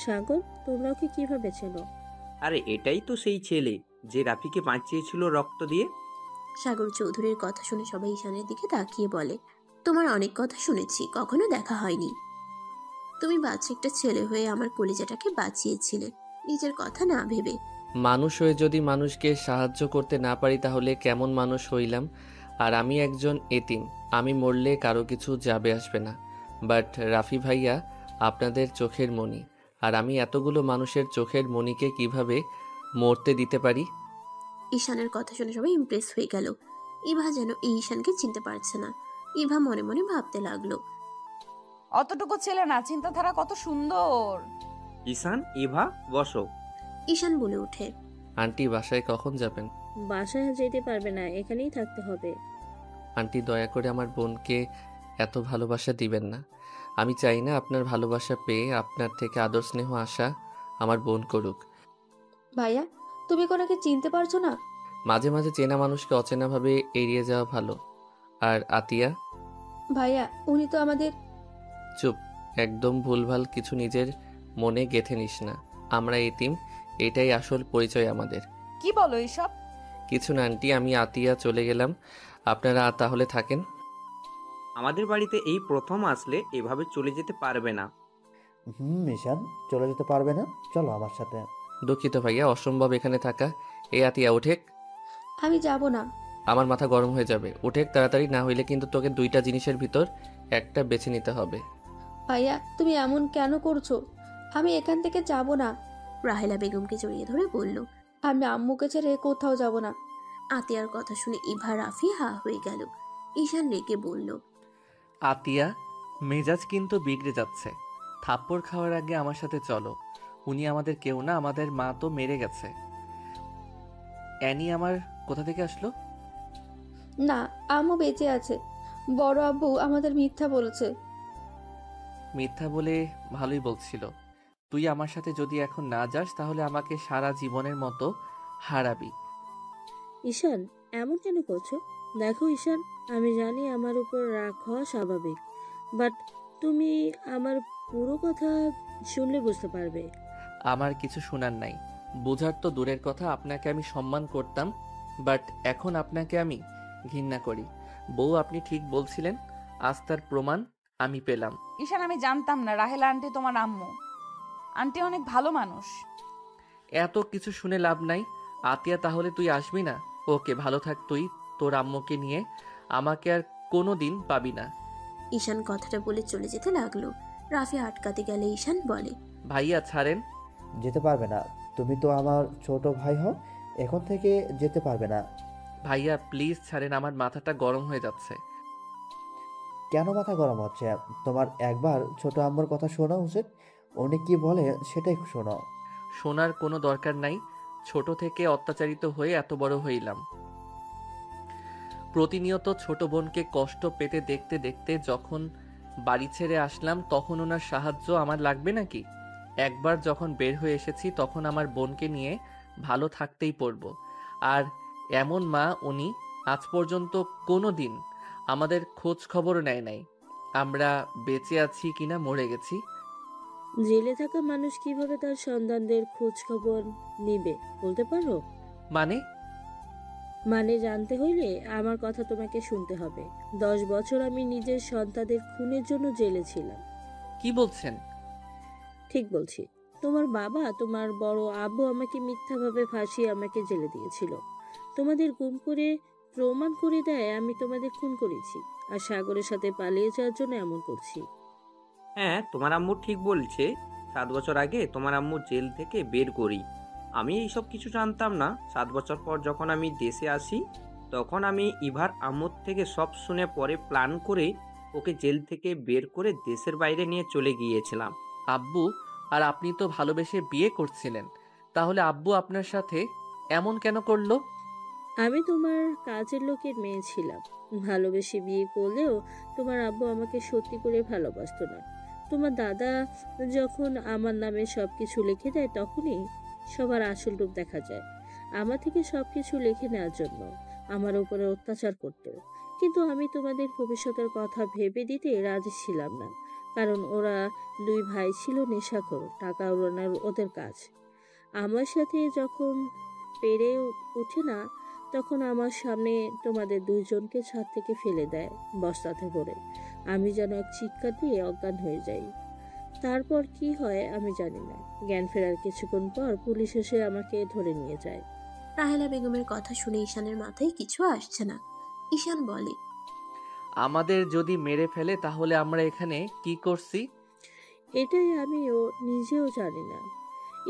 সাগর, তোমরা ওকে কিভাবে চেনো? আরে এটাই তো সেই ছেলে যে রাফিকে বাঁচিয়েছিল রক্ত দিয়ে। সাগর চৌধুরীর কথা শুনে সবাই ঈশানের দিকে তাকিয়ে বলে, তোমার অনেক কথা শুনেছি, কখনো দেখা হয়নি। তুমি বাচ্চা একটা ছেলে হয়ে আমার কলিজাটাকে বাঁচিয়েছিলে, নিজের কথা না ভেবে। মানুষ হয়ে যদি মানুষকে সাহায্য করতে না পারি তাহলে কেমন মানুষ হইলাম? আর আমি একজন এতিম, আমি মরলে কারো কিছু যাবে আসবে না। বাট রাফি ভাইয়া আপনাদের চোখের মণি, আর আমি এতগুলো মানুষের চোখের মণিকে কিভাবে মরতে দিতে পারি? ঈশানের কথা শুনে সবাই ইমপ্রেস হয়ে গেল। ইভা যেন এই ঈশানকে চিনতে পারছে না। ইভা মনে মনে ভাবতে লাগলো, অতটুকু ছেলে না, চিন্তাধারা কত সুন্দর। ঈশান, ইভা, বসো। ঈশান বলে ওঠে, আন্টি বাসায় কখন যাবেন? বাসায় যেতে পারবে না, এখানেই থাকতে হবে। আন্টি দয়া করে আমার বোনকে এত ভালোবাসা দিবেন না। আমি চাই না আপনার ভালোবাসা পেয়ে আপনার থেকে আদর স্নেহ আশা আমার বোন করুক। ভাইয়া, তুমি কোনাকে চিনতে পারছো না? মাঝে মাঝে চেনা মানুষকে অচেনাভাবে এড়িয়ে যাওয়া ভালো। আর আতিয়া? ভাইয়া, উনি তো আমাদের। চুপ, একদম ভুলভাল কিছু নিজের মনে গেঁথে নিস না। আমরা এতিম, এটাই আসল পরিচয় আমাদের। কি বলো এসব? কিছু না আন্টি, আমি আতিয়া চলে গেলাম, আপনারা তাহলে থাকেন। আমাদের বাড়িতে এই প্রথম আসলে, এভাবে চলে যেতে পারবে না। ঈশান, চলে যেতে পারবে না? চলো আমার সাথে। দুঃখিত ভাইয়া, অসম্ভব এখানে থাকা। এই আতিয়া ওঠেক। আমি যাব না। আমার মাথা গরম হয়ে যাবে, ওঠেক তাড়াতাড়ি, না হইলে কিন্তু তোকে দুইটা জিনিসের ভিতর একটা বেছে নিতে হবে। ভাইয়া, তুমি এমন কেন করছো? আমি এখান থেকে যাব না। রাহেলা বেগমকে জড়িয়ে ধরে বলল, আমি আম্মুকে ছেড়ে কোথাও যাব না। আতিয়ার কথা শুনে ইভা রাফি হা হয়ে গেল। ঈশান রেগে বলল, আতিয়া, মেজাজ কিন্তু বিগড়ে যাচ্ছে। থাপ্পড় খাওয়ার আগে আমার সাথে চলো। উনি আমাদের কেউ না, আমাদের মা তো মেরে গেছে। অ্যানি আমার কোথা থেকে আসলো? না, আম্মু বেঁচে আছে। বড় আব্বু আমাদের মিথ্যা বলেছে। মিথ্যা বলে ভালোই বলছিল। তুই আমার সাথে যদি এখন না যাস তাহলে আমাকে সারা জীবনের মতো হারাবি। ঈশান, এমন কেন করছো? দেখো ঈশান, আমি জানি আমার উপর রাগ হওয়া স্বাভাবিক, বাট তুমি আমার পুরো কথা শুনলে বুঝতে পারবে। আমার কিছু শোনার নাই, বোঝার তো দূরের কথা। আপনাকে আমি সম্মান করতাম, বাট এখন আপনাকে আমি ঘৃণা করি। বউ, আপনি ঠিক বলছিলেন, আজ তার প্রমাণ আমি পেলাম। ঈশান, আমি জানতাম না রাহেলা আন্টি তোমার আম্মু। আন্টি অনেক ভালো মানুষ। এত কিছু শুনে লাভ নাই। আতিয়া, তাহলে তুই আসবি না? ওকে, ভালো থাক তুই তোর আম্মুকে নিয়ে, আমাকে আর কোনো দিন পাবি না। ঈশান কথাটা বলে চলে যেতে লাগলো। রাফি আটকাতে গেলে ঈশান বলে, ভাইয়া ছাড়েন। যেতে পারবে না, তুমি তো আমার ছোট ভাই হও, এখন থেকে যেতে পারবে না। ভাইয়া প্লিজ ছাড়েন, আমার মাথাটা গরম হয়ে যাচ্ছে। কেন মাথা গরম হচ্ছে? তোমার একবার ছোট আম্মুর কথা শোনা উচিত। উনি কি বলে সেটাই শোনো। শোনার কোনো দরকার নাই, ছোট থেকে অত্যাচারিত হয়ে এত বড় হইলাম। প্রতিনিয়ত ছোট বোনকে কষ্ট পেতে দেখতে দেখতে যখন বাড়ি ছেড়ে আসলাম, তখন ওনার সাহায্য আমার লাগবে নাকি? একবার যখন বের হয়ে এসেছি তখন আমার বোনকে নিয়ে ভালো থাকতেই পড়ব। আর এমন মা উনি আজ পর্যন্ত কোনো দিন আমাদের খোঁজ খবর নেয় নাই, আমরা বেঁচে আছি কিনা মরে গেছি। জেলে থাকা মানুষ কিভাবে তার সন্তানদের খোঁজ খবর নিবে বলতে পারো? মানে জানতে হইলে আমার কথা তোমাকে শুনতে হবে। 10 বছর আমি নিজের সন্তানদের খুনের জন্য জেলে ছিলাম। কি বলছেন? ঠিক বলছি। তোমার বাবা, তোমার বড় আব্বু আমাকে মিথ্যাভাবে ফাঁসিয়ে আমাকে জেলে দিয়েছিল। তোমাদের গুম করে প্রমাণ করে দেয় আমি তোমাদের খুন করেছি, আর সাগরের সাথে পালিয়ে যাওয়ার জন্য এমন করছি। হ্যাঁ, তোমার আম্মু ঠিক বলছে। 7 বছর আগে তোমার আম্মু জেল থেকে বের করি। আমি এইসব কিছু জানতাম না। 7 বছর পর যখন আমি দেশে আসি, তখন আমি ইভার আম্মুর থেকে সব শুনে পরে প্ল্যান করে ওকে জেল থেকে বের করে দেশের বাইরে নিয়ে চলে গিয়েছিলাম। আব্বু আর আপনি তো ভালোবেসে বিয়ে করছিলেন, তাহলে আব্বু আপনার সাথে এমন কেন করলো? আমি তোমার কাজের লোকের মেয়ে ছিলাম। ভালোবেসে বিয়ে করলেও তোমার আব্বু আমাকে সত্যি করে ভালোবাসতো না। তোমার দাদা যখন আমার নামে সব কিছু লিখে দেয় তখনই সবার আসল রূপ দেখা যায়। আমার থেকে সব কিছু লিখে নেওয়ার জন্য আমার উপরে অত্যাচার করতো, কিন্তু আমি তোমাদের ভবিষ্যতের কথা ভেবে দিতে রাজি ছিলাম না, কারণ ওরা দুই ভাই ছিল নেশাখোর, টাকা উড়ানোর ওদের কাজ। আমার সাথে যখন পেরে ওঠে না, তখন আমার সামনে তোমাদের দুইজনকে ছাদ থেকে ফেলে দেয় বস্তাতে ভরে। আমি যেন এক চিৎকার দিয়ে অজ্ঞান হয়ে যাই। তারপর কি হয় আমি জানি না। জ্ঞান ফেরার কিছুক্ষণ পর পুলিশ এসে আমাকে ধরে নিয়ে যায়। রাহেলা বেগমের কথা শুনে ঈশানের মাথায় কিছু আসছে না। ঈশান বলে, আমাদের যদি মেরে ফেলে তাহলে আমরা এখানে কি করছি? এটাই আমিও নিজেও জানি না।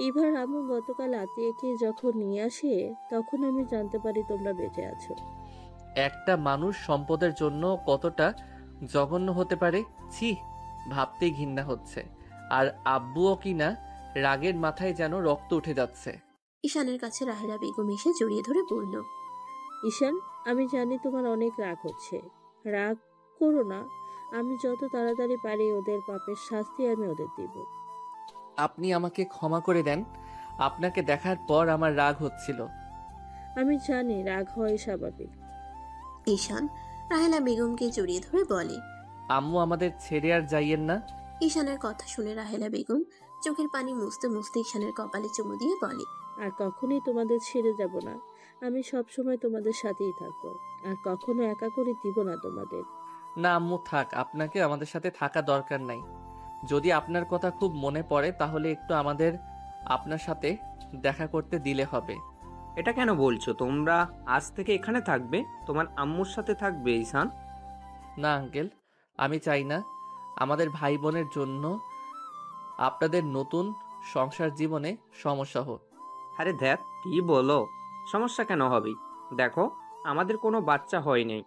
এবার আম্মু গতকাল আতিয়াকে যখন নিয়ে আসে তখন আমি জানতে পারি তোমরা বেঁচে আছো। একটা মানুষ সম্পদের জন্য কতটা জঘন্য হতে পারে, ছি, ভাবতেই ঘৃণা হচ্ছে। আর আব্বুও কিনা রাগের মাথায় যেন রক্ত উঠে যাচ্ছে। ঈশানের কাছে রাহেলা বেগম এসে জড়িয়ে ধরে বলল, ঈশান, আমি জানি তোমার অনেক রাগ হচ্ছে। রাগ করো না, আমি যত তাড়াতাড়ি পারি ওদের পাপের শাস্তি আমি ওদের দিব। আপনি আমাকে ক্ষমা করে দেন, আপনাকে দেখার পর আমার রাগ হচ্ছিল। আমি জানি রাগ হয় স্বাভাবিক। ঈশান রাহেলা বেগমকে জড়িয়ে ধরে বলে, আম্মু আমাদের ছেড়ে আর যাইয়েন না। ঈশানের কথা শুনে রাহেলা বেগম চোখের পানি মুছতে মুছতে ঈশানের কপালে চুমু দিয়ে বলে, আর কখনোই তোমাদের ছেড়ে যাব না। আমি সব সময় তোমাদের সাথেই থাকবো, আর কখনো একা করে দিব না তোমাদের। না আম্মু থাক, আপনাকে আমাদের সাথে থাকা দরকার নাই। যদি আপনার কথা খুব মনে পড়ে তাহলে একটু আমাদের আপনার সাথে দেখা করতে দিলে হবে। এটা কেন বলছো? তোমরা আজ থেকে এখানে থাকবে, তোমার আম্মুর সাথে থাকবে ঈশান? না আঙ্কেল, আমি চাই না আমাদের ভাই বোনের জন্য আপনাদের নতুন সংসার জীবনে সমস্যা হোক। আরে ধ্যাত, কি বলো? সমস্যা কেন হবে? দেখো, আমাদের কোনো বাচ্চা হয়নি,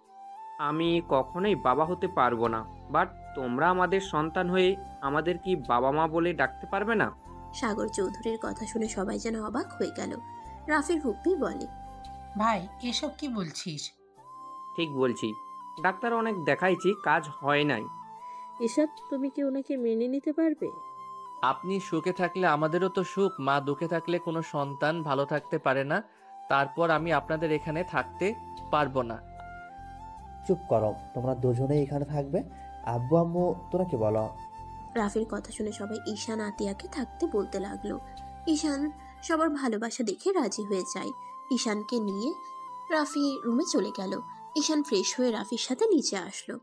আমি কখনোই বাবা হতে পারবো না, বাট তোমরা আমাদের সন্তান হয়ে আমাদের কি বাবা মা বলে ডাকতে পারবে না? সাগর চৌধুরীর কথা শুনে সবাই যেন অবাক হয়ে গেল। রাফির হুপ্পি বলে, ভাই এসব কি বলছিস? ঠিক বলছি, ডাক্তার অনেক দেখাইছি, কাজ হয় নাই। ঈশান, তুমি কি ওনাকে মেনে নিতে পারবে? আপনি সুখে থাকলে আমাদেরও তো সুখ, মা দুঃখে থাকলে কোনো সন্তান ভালো থাকতে পারে না। তারপর আমি আপনাদের এখানে থাকতে পারবো না। চুপ করো, তোমরা দুজনেই এখানে থাকবে। আব্বু আম্মু তোরা কি বলো? রাফির কথা শুনে সবাই ঈশান আতিয়াকে থাকতে বলতে লাগলো। ঈশান সবার ভালোবাসা দেখে রাজি হয়ে যায়। ঈশানকে নিয়ে রাফি রুমে চলে গেল। ঈশান ফ্রেশ হয়ে রাফির সাথে নিচে আসলো,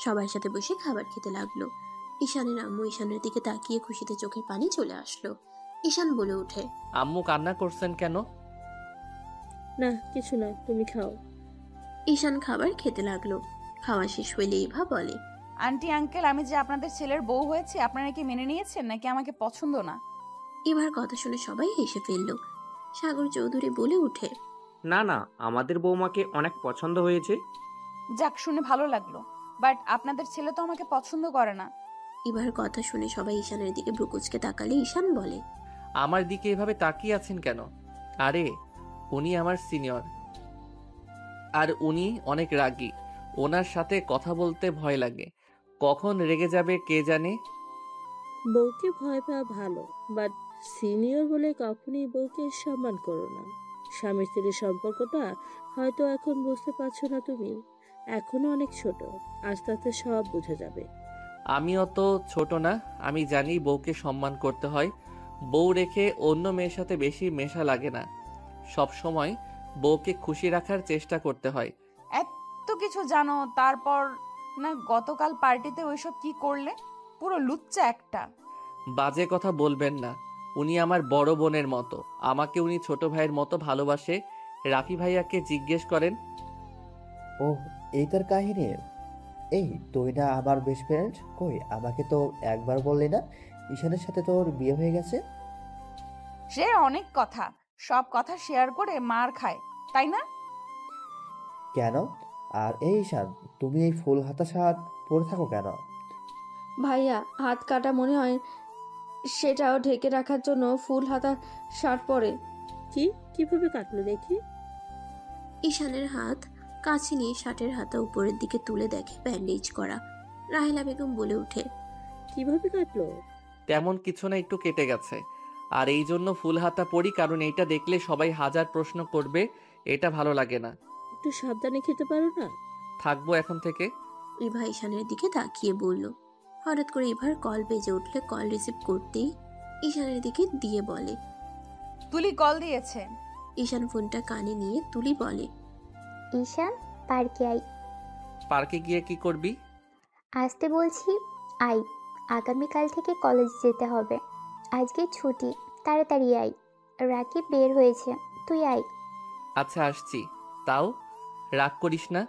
সবার সাথে বসে খাবার খেতে লাগলো। ঈশানের আম্মু ঈশানের দিকে তাকিয়ে খুশিতে চোখের পানি চলে আসলো। ঈশান বলে ওঠে, আম্মু কান্না করছেন কেন? না কিছু না, তুমি খাও। ঈশান খাবার খেতে লাগলো। খাওয়া শেষ হইলে ইভা বলে, আন্টি আঙ্কেল, আমি যে আপনাদের ছেলের বউ হয়েছে আপনারা কি মেনে নিয়েছেন নাকি আমাকে পছন্দ না? ইভার কথা শুনে সবাই হেসে ফেলল। সাগর চৌধুরী বলে ওঠে, না না, আমাদের বৌমাকে অনেক পছন্দ হয়েছে। যাক, শুনে ভালো লাগলো, বাট আপনাদের ছেলে তো আমাকে পছন্দ করে না। ইভার কথা শুনে সবাই ঈশানের দিকে ভ্রুকুচকে তাকালে ঈশান বলে, আমার দিকে এভাবে তাকিয়ে আছেন কেন? আরে উনি আমার সিনিয়র, আর উনি অনেক রাগী। ওনার সাথে কথা বলতে ভয় লাগে, কখন রেগে যাবে কে জানে। বউকে ভয় পাওয়া ভালো, বাট সিনিয়র বলে কখনই বউকে সম্মান করো না। স্বামী স্ত্রীর সম্পর্কটা হয়তো এখন বুঝতে পারছো না তুমি, এখনো অনেক ছোট, আস্তে আস্তে সব বুঝে যাবে। আমি অত ছোট না, আমি জানি বউকে সম্মান করতে হয়। বউ রেখে অন্য মেয়ের সাথে বেশি মেশা লাগে না। সব সময় বউকে খুশি রাখার চেষ্টা করতে হয়। এত কিছু জানো, তারপর না গতকাল পার্টিতে ওইসব কি করলে? পুরো লুচ্চা একটা। বাজে কথা বলবেন না, উনি আমার বড় বোনের মতো, আমাকে উনি ছোট ভাইয়ের মতো ভালোবাসে। রাফি ভাইয়াকে জিজ্ঞেস করেন। ও, এই তার কাহিনী? এই তুই না আমার বেস্ট ফ্রেন্ড, কই আমাকে তো একবার বললি না ঈশানের সাথে তোর বিয়ে হয়ে গেছে? সে অনেক কথা, সব কথা শেয়ার করে মার খায়, তাই না? কেন? আর এই ঈশান, তুমি এই ফুল হাতা শার্ট পরে থাকো কেন? ভাইয়া হাত কাটা মনে হয়, সেটাও ঢেকে রাখার জন্য ফুল হাতা শার্ট পরে। কিভাবে কাটলো দেখি? ঈশানের হাত কাছে নিয়ে শার্টের হাতা উপরের দিকে তুলে দেখে ব্যান্ডেজ করা। রাহেলা বেগম বলে ওঠে, কিভাবে কাটলো? তেমন কিছু না, একটু কেটে গেছে। আর এই জন্য ফুল হাতা পরি, কারণ এইটা দেখলে সবাই হাজার প্রশ্ন করবে। এটা ভালো লাগে না। একটু সাবধানে খেতে পারো না? থাকবো এখন থেকে। ইভা ঈশানের দিকে তাকিয়ে বলল। হঠাৎ করে ইভার কল বেজে উঠলে কল রিসিভ করতেই ঈশানের দিকে দিয়ে বলে, তুলি কল দিয়েছে। ঈশান ফোনটা কানে নিয়ে তুলি বলে, ঈশান পার্কে আই। পার্কে গিয়ে কি করবি? আসতে বলছি, আই। আগামীকাল থেকে কলেজ যেতে হবে, আজকে ছুটি, তাড়াতাড়ি আই। রাকিব বের হয়েছে, তুই আই। আচ্ছা আসছি। তাও রাগ করিস না।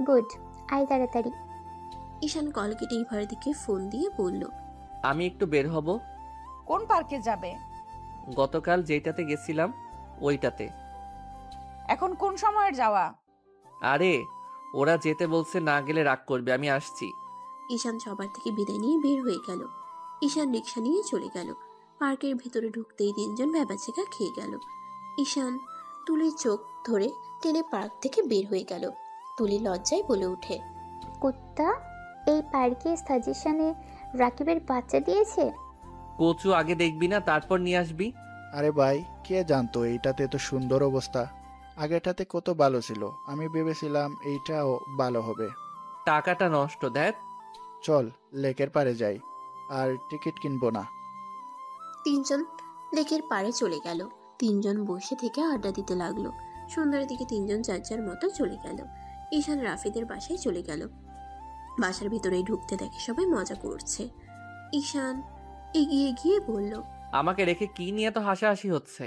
গুড, আই তাড়াতাড়ি। ঈশান কল কেটে ইভার দিকে ফোন দিয়ে বলল, আমি একটু বের হব। কোন পার্কে যাবে? গতকাল যেটাতে গেছিলাম ওইটাতে। এখন কোন সময়ের যাওয়া? আরে ওরা যেতে বলছে, না গেলে রাগ করবে। আমি আসছি। ঈশান সবার থেকে বিদায় নিয়ে বের হয়ে গেল। ঈশান রিক্সা নিয়ে চলে গেল। পার্কের ভেতরে ঢুকতেই তিনজন ভ্যাবাচেকা খেয়ে গেল। ঈশান তুলির চোখ ধরে টেনে পার্ক থেকে বের হয়ে গেল। তুলি লজ্জায় বলে ওঠে, কুত্তা, এই পার্কে সাজেশনে রাকিবের বাচ্চা দিয়েছে। কচু আগে দেখবি না, তারপর নিয়ে আসবি। আরে ভাই, কে জানতো এইটাতে এত সুন্দর অবস্থা? আগেরটাতে কত ভালো ছিল, আমি ভেবেছিলাম এইটাও ভালো হবে। টাকাটা নষ্ট। দেখ, চল লেকের পাড়ে যাই, আর টিকিট কিনবো না। তিনজন লেকের পাড়ে চলে গেল। তিনজন বসে থেকে আড্ডা দিতে লাগলো। সন্ধ্যার দিকে তিনজন যার যার মতো চলে গেল। ঈশান রাফিদের বাসায় চলে গেল। বাসার ভিতরেই ঢুকতে দেখে সবাই মজা করছে। ঈশান এগিয়ে গিয়ে বলল, আমাকে রেখে কি নিয়ে তো হাসাহাসি হচ্ছে?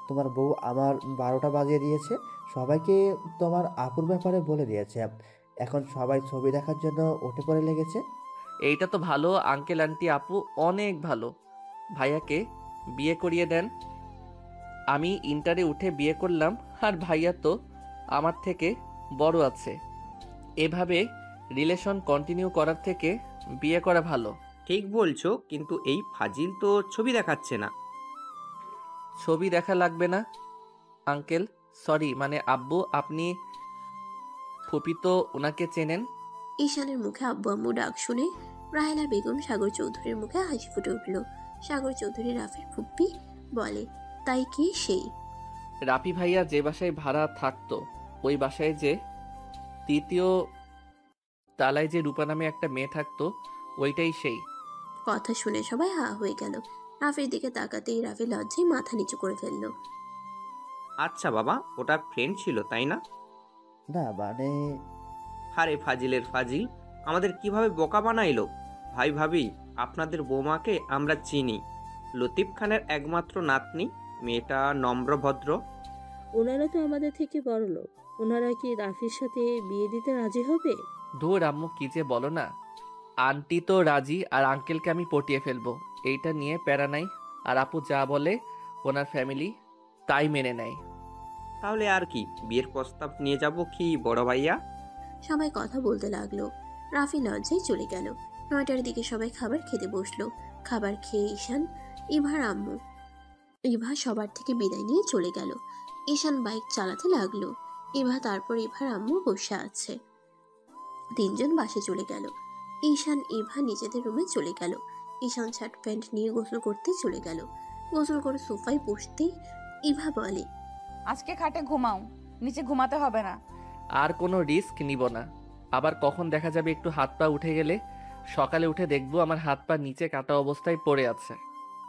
তোমার বউ আমার 12টা বাজিয়ে দিয়েছে, সবাইকে তোমার আপুর ব্যাপারে বলে দিয়েছে। এখন সবাই ছবি দেখার জন্য উঠে পড়ে লেগেছে। এইটা তো ভালো। আঙ্কেল আন্টি আপু অনেক ভালো। ভাইয়াকে বিয়ে করিয়ে দেন। আমি ইন্টারে উঠে বিয়ে করলাম, আর ভাইয়া তো আমার থেকে বড় আছে। এভাবে রিলেশন কন্টিনিউ করার থেকে বিয়ে করা ভালো। ঠিক বলছো, কিন্তু এই ফাজিল তো ছবি দেখাচ্ছে না। ছবি দেখা লাগবে না আঙ্কেল, সরি মানে আব্বু। আপনি ফুপি তো ওনাকে চেনেন। ঈশানের মুখে আব্বু আম্মু ডাক শুনে রাহেলা বেগম সাগর চৌধুরীর মুখে হাসি ফুটে উঠল। সাগর চৌধুরী রাফির ফুপ্পি বলে, তাই কি সেই? রাফি ভাইয়া যে বাসায় ভাড়া থাকতো, ওই বাসায় যে তৃতীয় তালায় যে রূপা নামে একটা মেয়ে থাকতো, ওইটাই সেই। কথা শুনে সবাই হা হয়ে গেল। রাফির দিকে তাকাতেই রাফি লজ্জায় মাথা নিচু করে ফেলল। আচ্ছা বাবা, ওটা ফ্রেন্ড ছিল তাই না? না মানে, আরে ফাজিলের ফাজিল, আমাদের কিভাবে বোকা বানাইলো। ভাই ভাবি, আপনাদের বৌমাকে আমরা চিনি। লতিফ খানের একমাত্র নাতনি, মেয়েটা নম্র ভদ্র। ওনারা তো আমাদের থেকে বড় লোক, ওনারা কি রাফির সাথে বিয়ে দিতে রাজি হবে? ধুর আম্মু, কি যে বলো না। আন্টি তো রাজি, আর আঙ্কেলকে আমি পটিয়ে ফেলবো। এইটা নিয়ে প্যারা নাই। আর আপু যা বলে ওনার ফ্যামিলি তাই মেনে নেয়। তাহলে আর কি, বিয়ের প্রস্তাব নিয়ে যাব কি বড় ভাইয়া? সবাই কথা বলতে লাগলো। রাফি লজ্জায় চলে গেল। 9টার দিকে সবাই খাবার খেতে বসলো। খাবার খেয়ে ঈশান, ইভার আম্মু, ইভা সবার থেকে বিদায় নিয়ে চলে গেল। ঈশান বাইক চালাতে লাগলো। ইভা তারপর ইভার আম্মু বসে আছে। তিনজন বাসে চলে গেল। ঈশান ইভা নিজেদের রুমে চলে গেল। ঈশান শার্ট প্যান্ট নিয়ে গোসল করতে চলে গেল। গোসল করে সোফায় বসতেই ইভা বলে, আজকে খাটে ঘুমাও, নিচে ঘুমাতে হবে না। আর কোনো রিস্ক নিব না। আবার কখন দেখা যাবে একটু হাত পা উঠে গেলে। সকালে উঠে দেখবো আমার হাত পা নিচে কাটা অবস্থায় পড়ে আছে।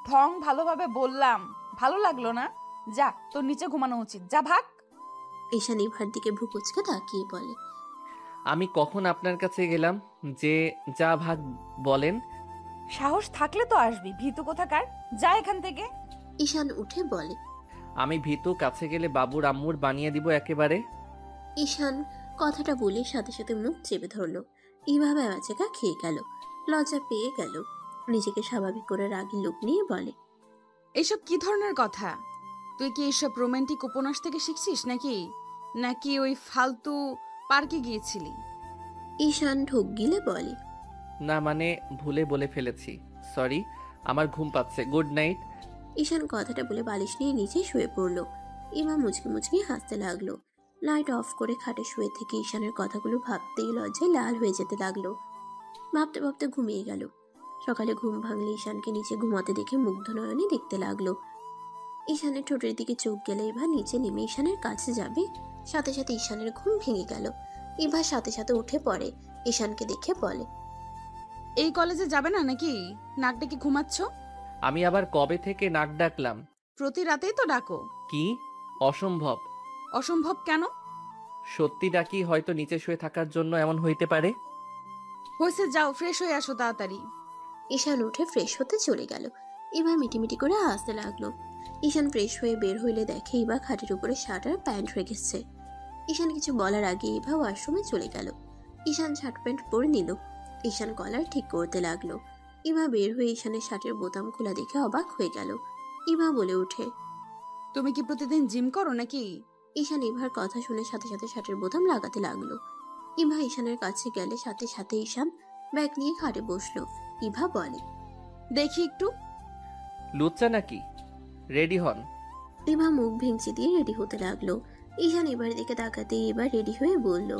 ঢং ভালোভাবে বললাম, ভালো লাগলো না? যা, তোর নিচে ঘুমানো উচিত, যা ভাগ। ঈশান ইভার দিকে ভ্রু কুঁচকে তাকিয়ে বলে, আমি কখন আপনার কাছে গেলাম যে যা ভাগ বলেন? সাহস থাকলে তো আসবি, ভীতু কোথাকার, যা এখান থেকে। ঈশান উঠে বলে, আমি ভীতু, কাছে গেলে বাবুর আম্মুর বানিয়ে দিব একেবারে। ঈশান কথাটা বলে সাথে সাথে মুখ চেপে ধরলো। ইভা বেচাকা খেয়ে গেল, লজ্জা পেয়ে গেল। নিজেকে স্বাভাবিক করে রাগী লোক নিয়ে বলে, এইসব কি ধরনের কথা? তুই কি এইসব রোমান্টিক উপন্যাস থেকে শিখছিস নাকি নাকি ওই ফালতু পার্কে গিয়েছিলি? ঈশান ঢোক গিলে বলে, না মানে ভুলে বলে ফেলেছি, সরি। আমার ঘুম পাচ্ছে, গুড নাইট। ঈশান কথাটা বলে বালিশ নিয়ে নিচে শুয়ে পড়লো। ইমা মুচকি মুচকি হাসতে লাগলো। লাইট অফ করে খাটে শুয়ে থেকে ঈশানের কথাগুলো ভাবতেই লজ্জায় লাল হয়ে যেতে লাগলো। ভাবতে ভাবতে ঘুমিয়ে গেল। সকালে ঘুম ভাঙলে ঈশানকে নিচে ঘুমাতে দেখে মুগ্ধ নয়নে দেখতে লাগলো। ঈশানের ঠোঁটের দিকে চোখ গেলে ইভা নিচে নেমে ঈশানের কাছে যাবে, সাথে সাথে ঈশানের ঘুম ভেঙে গেল। ইভা সাথে সাথে উঠে পড়ে, ঈশানকে দেখে বলে, এই কলেজে যাবে না নাকি? নাক ডেকে ঘুমাচ্ছ? আমি আবার কবে থেকে নাক ডাকলাম? প্রতি রাতেই তো ডাকো। কি অসম্ভব! অসম্ভব কেন? সত্যি ডাকি, হয়তো নিচে শুয়ে থাকার জন্য এমন হইতে পারে। হয়েছে, যাও ফ্রেশ হয়ে আসো তাড়াতাড়ি। ঈশান উঠে ফ্রেশ হতে চলে গেল। ইভা মিটিমিটি করে হাসতে লাগলো। ঈশান ফ্রেশ হয়ে বের হইলে দেখে ইভা খাটের উপরে শার্ট আর প্যান্ট রেখেছে। ঈশান কিছু বলার আগে ইভা ওয়াশরুমে চলে গেল। ঈশান শার্ট প্যান্ট পরে নিল। ঈশান কলার ঠিক করতে লাগলো। ইভা বের হয়ে ঈশানের শার্টের বোতাম খোলা দেখে অবাক হয়ে গেল। ইভা বলে ওঠে, তুমি কি প্রতিদিন জিম করো নাকি? ঈশান ইভার কথা শুনে সাথে সাথে শার্টের বোতাম লাগাতে লাগলো। ইভা ঈশানের কাছে গেলে সাথে সাথে ঈশান ব্যাগ নিয়ে খাটে বসলো। ইভা বলে, দেখি একটু। লুচ্চা নাকি? রেডি হন। ইভা মুখ ভেঙচি দিয়ে রেডি হতে লাগলো। ঈশান এবার দিকে তাকাতে এবার রেডি হয়ে বলল,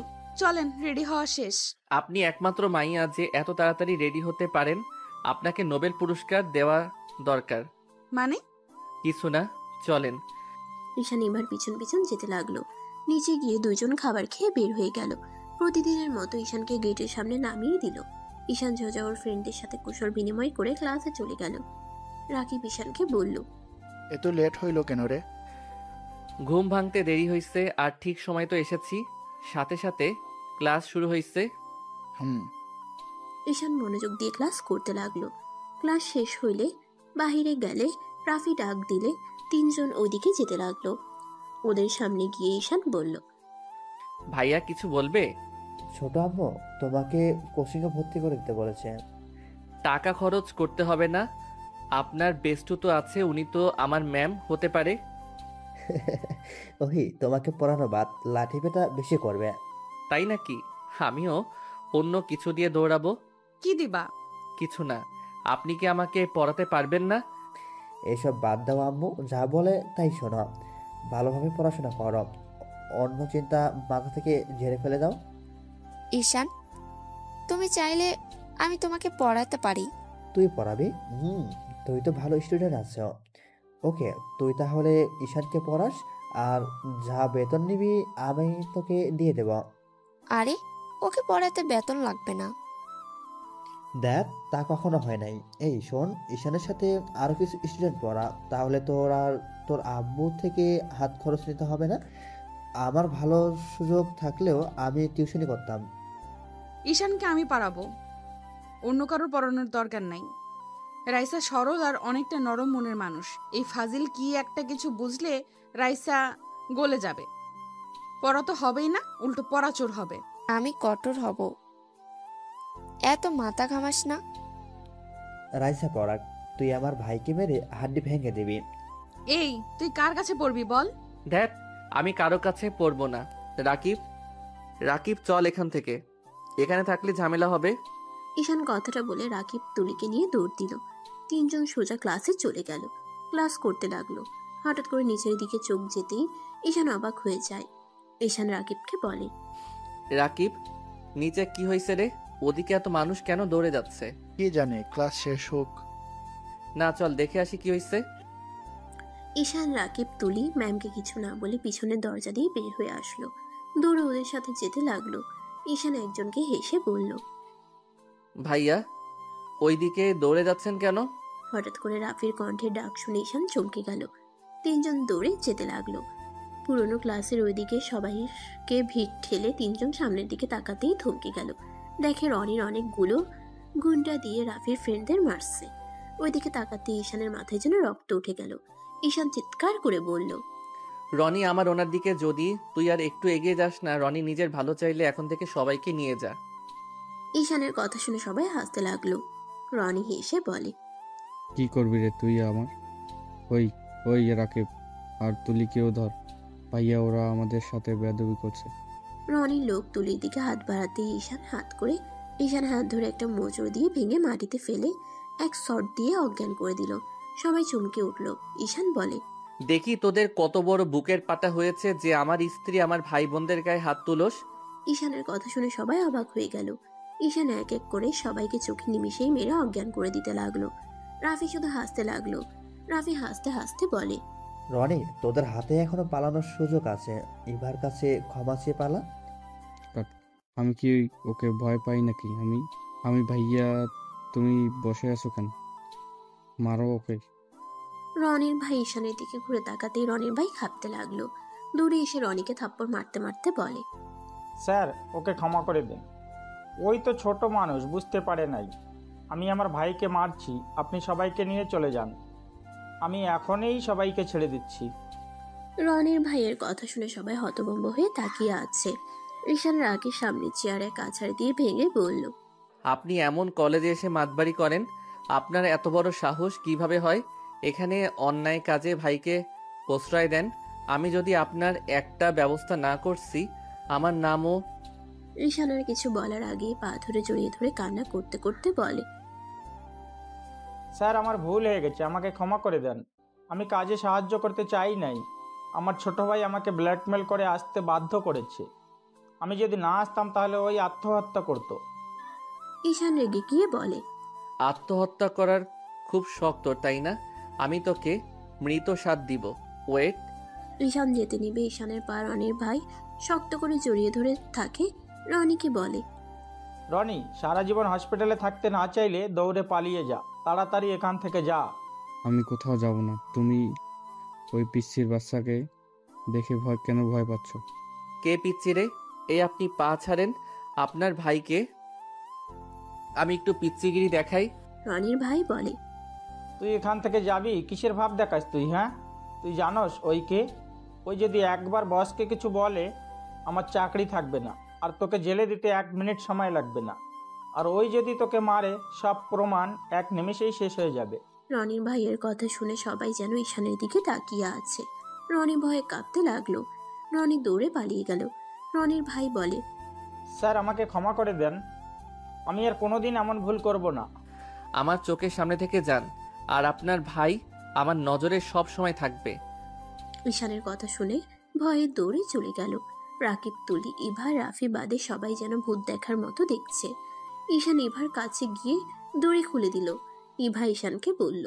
চলেন, রেডি হওয়া শেষ। আপনি একমাত্র মাইয়া যে এত তাড়াতাড়ি রেডি হতে পারেন। আপনাকে নোবেল পুরস্কার দেওয়া দরকার। মানে? কিছু না, চলেন। ঈশান এবার পিছন পিছন যেতে লাগলো। নিচে গিয়ে দুজন খাবার খেয়ে বের হয়ে গেল। প্রতিদিনের মতো ঈশানকে গেটের সামনে নামিয়ে দিল। ঈশান ঝোজা ওর ফ্রেন্ডের সাথে কুশল বিনিময় করে ক্লাসে চলে গেল। রাকিব ঈশানকে বলল, এত লেট হইল কেন রে? ঘুম ভাঙতে দেরি হয়েছে, আর ঠিক সময় তো এসেছি। সাথে সাথে ক্লাস শুরু হয়েছে। ঈশান মনোযোগ দিয়ে ক্লাস করতে লাগলো। ক্লাস শেষ হইলে বাহিরে গেলে রাফি ডাক দিলে তিনজন ওইদিকে যেতে লাগলো। ওদের সামনে গিয়ে ঈশান বলল, ভাইয়া কিছু বলবে? ছোট আম্মু তোমাকে কোচিংয়ে ভর্তি করে দিতে বলেছে। টাকা খরচ করতে হবে না। আপনার বেস্টু তো আছে, উনি তো আমার ম্যাম হতে পারে। ওহি তোমাকে পড়ানো বাদ লাঠি পেটা বেশি করবে। তাই নাকি? আমিও অন্য কিছু দিয়ে দৌড়াবো। কি দিবা? কিছু না। আপনি কি আমাকে পড়াতে পারবেন না? এসব বাদ দাও আম্মু, যা বলে তাই শোনো। ভালোভাবে পড়াশোনা করো, অন্য চিন্তা মাথা থেকে ঝেড়ে ফেলে দাও। ঈশান, তুমি চাইলে আমি তোমাকে পড়াতে পারি। তুই পড়াবি? তুই তো ভালো স্টুডেন্ট আছো। ওকে, তুই তাহলে ঈশানকে পড়াস, আর যা বেতন নিবি আমি তোকে দিয়ে দেব। আরে, ওকে পড়াতে বেতন লাগবে না। দেখ, তা কখনো হয় নাই। এই শোন, ঈশানের সাথে আরো কিছু স্টুডেন্ট পড়া, তাহলে তোর আর তোর আব্বু থেকে হাত খরচ নিতে হবে না। আমার ভালো সুযোগ থাকলেও আমি টিউশনি করতাম। ঈশানকে আমি পড়াবো, অন্য কারোর পড়ানোর দরকার নাই। রাইসা সরল আর অনেকটা নরম মনের মানুষ। এই ফাজিল কি একটা কিছু বুঝলে রাইসা গলে যাবে। পড়া তো হবেই না, উল্টো পড়াচোর হবে। আমি কঠোর হব, এত মাথা ঘামাস না। রাইসা পড়াক, তুই আমার ভাইকে মেরে হাড্ডি ভেঙে দিবি। এই, তুই কার কাছে পড়বি বল? দেখ, আমি কারো কাছে পড়বো না। রাকিব, রাকিব চল এখান থেকে, এখানে থাকলে ঝামেলা হবে। ঈশান কথাটা বলে রাকিব তুলিকে নিয়ে দৌড় দিল। তিনজন সোজা ক্লাসে চলে গেল। ক্লাস করতে লাগলো। হঠাৎ করে নিচের দিকে চোখ যেতেই ঈশান অবাক হয়ে যায়। ঈশান রাকিবকে বলে, রাকিব, নিচে কি হয়েছে রে? ওদিকে এত মানুষ কেন দৌড়ে যাচ্ছে? কি জানে, ক্লাস শেষ হোক না, চল দেখে আসি কি হয়েছে। ঈশান রাকিব তুলি ম্যামকে কিছু না বলে পিছনের দরজা দিয়ে বের হয়ে আসলো। দৌড়ে ওদের সাথে যেতে লাগলো। ঈশান একজনকে হেসে বলল, ভাইয়া, ওইদিকে দৌড়ে যাচ্ছেন কেন? হঠাৎ করে রাফির কণ্ঠে ডাক শুনে ঈশান চমকে গেল। তিনজন দৌড়ে যেতে লাগলো। পুরনো ক্লাসের ওইদিকে সবাইকে ভিড় ঠেলে তিনজন সামনের দিকে তাকাতেই থমকে গেল। দেখে রনির অনেকগুলো গুন্ডা দিয়ে রাফির ফ্রেন্ডদের মারছে। ওইদিকে তাকাতে ঈশানের মাথায় যেন রক্ত উঠে গেল। ঈশান চিৎকার করে বলল, রনি আমার ওনার দিকে, যদি তুই আর একটু এগিয়ে যাস না, রনি নিজের ভালো চাইলে এখন থেকে সবাইকে নিয়ে যা। ঈশানের কথা শুনে সবাই হাসতে লাগলো। রনি হেসে বলে, কি করবি রে তুই আমার? ওই ওই রাকিব আর তুলিকেও ধর, ভাইয়া ওরা আমাদের সাথে বেয়াদবি করছে। রনি লোক তুলির দিকে হাত বাড়াতে ঈশান হাত ধরে একটা মোচড় দিয়ে ভেঙে মাটিতে ফেলে এক শট দিয়ে অজ্ঞান করে দিল। সবাই চমকে উঠল। ঈশান বলে, দেখি তোদের কত বড় বুকের পাটা হয়েছে যে আমার স্ত্রী আমার ভাই বোনদের গায়ে হাত তুলোস। ঈশানের কথা শুনে সবাই অবাক হয়ে গেল। ঈশান এক এক করে সবাইকে চোখে নিমিশেই মেরে অজ্ঞান করে দিতে লাগলো। রাফি শুধু হাসতে লাগলো। রাফি হাসতে হাসতে বলে, রনি, তোদের হাতে এখনো পালানোর সুযোগ আছে। ইভার কাছে ক্ষমা চেয়ে পালা। আমি কি ওকে ভয় পাই নাকি? আমি ভাইয়া, তুমি বসে আছো কেন? মারো ওকে। রনির ভাই ঈশানের দিকে ঘুরে তাকাতেই রনির ভাই কাঁপতে লাগলো। দূরে এসে রনিকে থাপ্পড় মারতে মারতে বলে, স্যার, ওকে ক্ষমা করে দিন। ওই তো ছোট মানুষ, বুঝতে পারে নাই। আমি আমার ভাইকে মারছি, আপনি সবাইকে নিয়ে চলে যান। আমি এখনই সবাইকে ছেড়ে দিচ্ছি। রনির ভাইয়ের কথা শুনে সবাই হতভম্ব হয়ে তাকিয়ে আছে। ঈশান রাগের সামনে চেয়ারে কাছাড় দিয়ে ভেঙে বলল, আপনি এমন কলেজে এসে মাতবাড়ি করেন? আপনার এত বড় সাহস কিভাবে হয়? এখানে অন্যায় কাজে ভাইকে প্রশ্রয় দেন। আমি যদি আপনার একটা ব্যবস্থা না করছি, আমার নামও। ঈশান আর কিছু বলার আগেই পা ধরে জড়িয়ে ধরে কান্না করতে করতে বলে, স্যার, আমার ভুল হয়ে গেছে, আমাকে ক্ষমা করে দেন। আমি কাজে সাহায্য করতে চাই নাই। আমার ছোট ভাই আমাকে ব্ল্যাকমেল করে আসতে বাধ্য করেছে। আমি যদি না আসতাম তাহলে ওই আত্মহত্যা করতো। ঈশান রেগে গিয়ে বলে, আত্মহত্যা করার খুব শখ তোর, তাই না? আমি তোকে মৃত স্বাদ দিব। ওয়েট। ঈশান যেতে নিবে ঈশানের পা রনির ভাই শক্ত করে জড়িয়ে ধরে থাকে। রনিকে বলে, রনি, সারা জীবন হসপিটালে থাকতে না চাইলে দৌড়ে পালিয়ে যা, তাড়াতাড়ি এখান থেকে যা। আমি কোথাও যাব না। তুমি ওই পিচ্ছির বাচ্চাকে দেখে কেন ভয় পাচ্ছ? কে পিচ্ছি রে? এই আপনি পা ছাড়েন। আপনার ভাইকে আমি একটু পিচ্চিগিরি দেখাই। রনির ভাই বলে, তুই এখান থেকে যাবি? কিসের ভাব দেখাস তুই? হ্যাঁ, তুই জানোস ওই কে? ওই যদি একবার বসকে কিছু বলে, আমার চাকরি থাকবে না, আর তোকে জেলে দিতে 1 মিনিট সময় লাগবে না। আর ওই যদি তোকে মারে, সব প্রমাণ 1 নিমেষেই শেষ হয়ে যাবে। রনির ভাইয়ের কথা শুনে সবাই যেন ঈশানের দিকে তাকিয়ে আছে। রনি ভয়ে কাঁপতে লাগলো। রনি দৌড়ে পালিয়ে গেল। রনির ভাই বলে, স্যার, আমাকে ক্ষমা করে দেন। আমি আর কোনোদিন এমন ভুল করব না। আমার চোখের সামনে থেকে যান, আর আপনার ভাই আমার নজরে সব সময় থাকবে। ঈশানের কথা শুনে ভয়ে দৌড়ে চলে গেল। রাকিব, তুলি, ইভা, রাফি বাদে সবাই যেন ভূত দেখার মতো দেখছে। ঈশান ইভার কাছে গিয়ে দড়ি খুলে দিল। ইভা ঈশানকে বলল,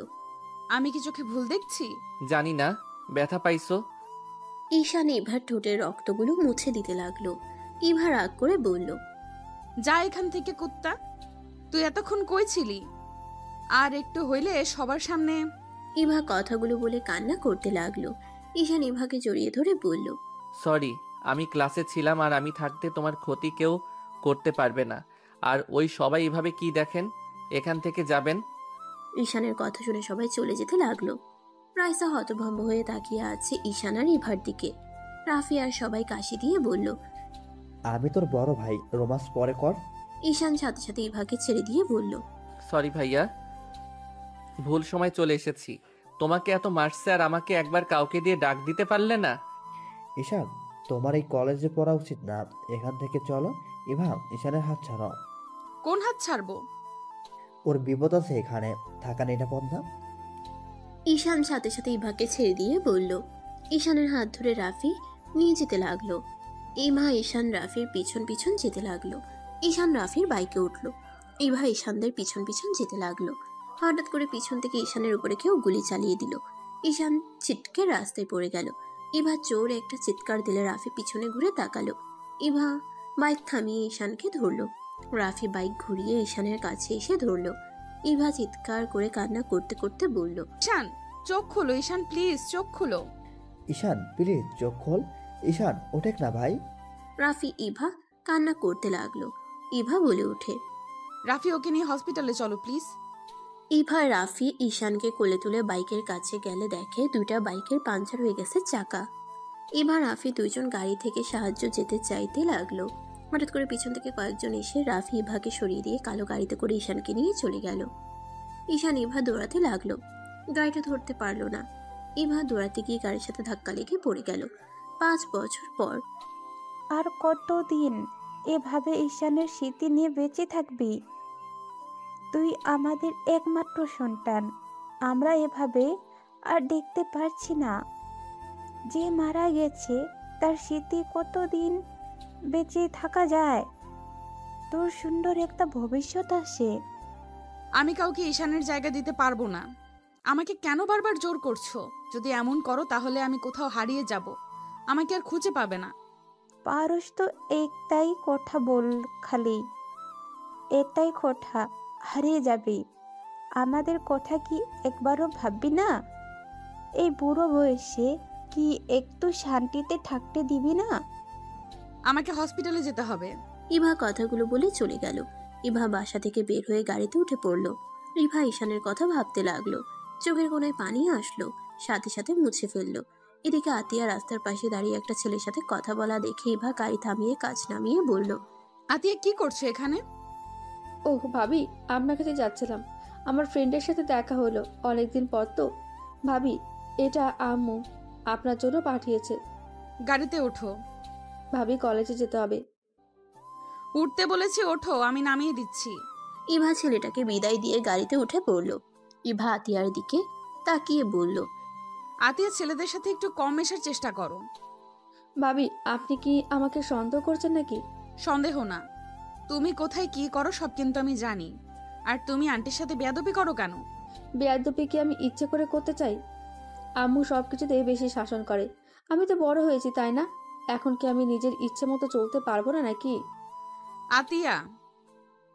আমি কি চোখে ভুল দেখছি? জানি না। ব্যথা পাইছো? ঈশান ইভার ঠোঁটের রক্তগুলো মুছে দিতে লাগলো। ইভা রাগ করে বলল, যা এখান থেকে কুত্তা। তুই এতক্ষণ কই ছিলি? আর একটু হইলে সবার সামনে। ইভা কথাগুলো বলে কান্না করতে লাগলো। ঈশান ইভাকে জড়িয়ে ধরে বলল, সরি, আমি ক্লাসে ছিলাম, আর আমি থাকতে তোমার ক্ষতি কেউ করতে পারবে না। আর ওই সবাই এভাবে কি দেখেন? এখান থেকে যাবেন। ঈশানের কথা শুনে সবাই চলে যেতে লাগলো। রাইসা হতভম্ব হয়ে তাকিয়ে আছে ঈশান আর ইভার দিকে। রাফি আর সবাই কাশি দিয়ে বলল, আমি তোর বড় ভাই, রোমান্স পরে কর। ঈশান সাথে সাথে ইভাকে ছেড়ে দিয়ে বলল, সরি ভাইয়া, ভুল সময় চলে এসেছি। তোমাকে এত মারছে, আর আমাকে একবার কাউকে দিয়ে ডাক দিতে পারলে না? ঈশান, তোমার এই কলেজে পড়া উচিত না। এখান থেকে চলো। ইভা, ঈশানের হাত ছাড়ো। কোন হাত ছাড়বো? ওর বিপদ আছে, এখানে থাকা নিরাপদ না। ঈশান সাথে সাথে ইভাকে ছেড়ে দিয়ে বলল। ঈশানের হাত ধরে রাফি নিয়ে যেতে লাগলো। ইভা ঈশান রাফির পিছন পিছন যেতে লাগলো। ঈশান রাফির বাইকে উঠলো। ইভা ঈশানদের পিছন পিছন যেতে লাগলো। হঠাৎ করে পিছন থেকে ঈশানের উপরে কেউ গুলি চালিয়ে দিল। ঈশান ছিটকে রাস্তায় পড়ে গেল। ইভা জোর একটা চিৎকার দিলে রাফি পিছনে ঘুরে তাকালো। ইভা বাইক থামিয়ে ঈশানকে ধরলো। রাফি বাইক ঘুরিয়ে ঈশানের কাছে এসে ধরলো। ইভা চিৎকার করে কান্না করতে করতে বলল, ঈশান, চোখ খুলো। ঈশান, প্লিজ চোখ খুলো। ঈশান, প্লিজ চোখ খোল। ঈশান, ওঠেক না ভাই। রাফি ইভা কান্না করতে লাগলো। ইভা বলে ওঠে, রাফি, ওকে নিয়ে হসপিটালে চলো প্লিজ। ইভা রাফি ঈশানকে কোলে তুলে বাইকের কাছে গেলে দেখে দুইটা বাইকের পাঞ্চার হয়ে গেছে চাকা। ইভা রাফি দুইজন গাড়ি থেকে সাহায্য যেতে চাইতে লাগলো। হঠাৎ করে পিছন থেকে কয়েকজন এসে রাফি ইভাকে সরিয়ে দিয়ে কালো গাড়িতে করে ঈশানকে নিয়ে চলে গেল। ঈশান ইভা দৌড়াতে লাগলো। গাড়িটা ধরতে পারলো না। ইভা দৌড়াতে গিয়ে গাড়ির সাথে ধাক্কা লেগে পড়ে গেল। 5 বছর পর। আর কতদিন এভাবে ঈশানের স্মৃতি নিয়ে বেঁচে থাকবি? তুই আমাদের একমাত্র সন্তান। আমরা এভাবে আর দেখতে পারছি না। যে মারা গেছে তার স্মৃতি কতদিন বেঁচে থাকা যায়? তোর সুন্দর একটা ভবিষ্যৎ আছে। আমি কাউকে ঈশানের জায়গা দিতে পারবো না। আমাকে কেন বারবার জোর করছো? যদি এমন করো তাহলে আমি কোথাও হারিয়ে যাব, আমাকে আর খুঁজে পাবে না। পারস তো একটাই কথা বল, খালি এটাই কথা, হারিয়ে যাবি। আমাদের কথা কি একবারও ভাববি না? এই বুড়ো বয়সে কি একটু শান্তিতে থাকতে দিবি না? আমাকে হসপিটালে যেতে হবে। ইভা কথাগুলো বলে চলে গেল। ইভা বাসা থেকে বের হয়ে গাড়িতে উঠে পড়ল। রিভা ঈশানের কথা ভাবতে লাগলো। চোখের কোণায় পানি আসলো, সাথে সাথে মুছে ফেললো। এদিকে আতিয়া রাস্তার পাশে দাঁড়িয়ে একটা ছেলের সাথে কথা বলা দেখে ইভা গাড়ি থামিয়ে কাজ নামিয়ে বলল, আতিয়া কি করছো এখানে? ওহ ভাবি, আপনার কাছে যাচ্ছিলাম। আমার ফ্রেন্ডের সাথে দেখা হলো অনেকদিন পর তো। ভাবি, এটা আম্মু আপনার জন্য পাঠিয়েছে। গাড়িতে ওঠো। ভাবি, কলেজে যেতে হবে। উঠতে বলেছি, ওঠো, আমি নামিয়ে দিচ্ছি। ইভা ছেলেটাকে বিদায় দিয়ে গাড়িতে উঠে পড়ল। ইভা আতিয়ার দিকে তাকিয়ে বলল, আতিয়া, ছেলেদের সাথে একটু কম মেশার চেষ্টা করো। ভাবি, আপনি কি আমাকে সন্দেহ করছেন নাকি? সন্দেহ না, তুমি কোথায় কি করো সব কিন্তু আমি জানি। আর তুমি আন্টির সাথে বেয়াদবি করো কেন? বেয়াদবি কি আমি ইচ্ছে করে করতে চাই? আম্মু সবকিছুতে বেশি শাসন করে। আমি তো বড় হয়েছি, তাই না? এখন কি আমি নিজের ইচ্ছে মতো চলতে পারবো না নাকি? আতিয়া,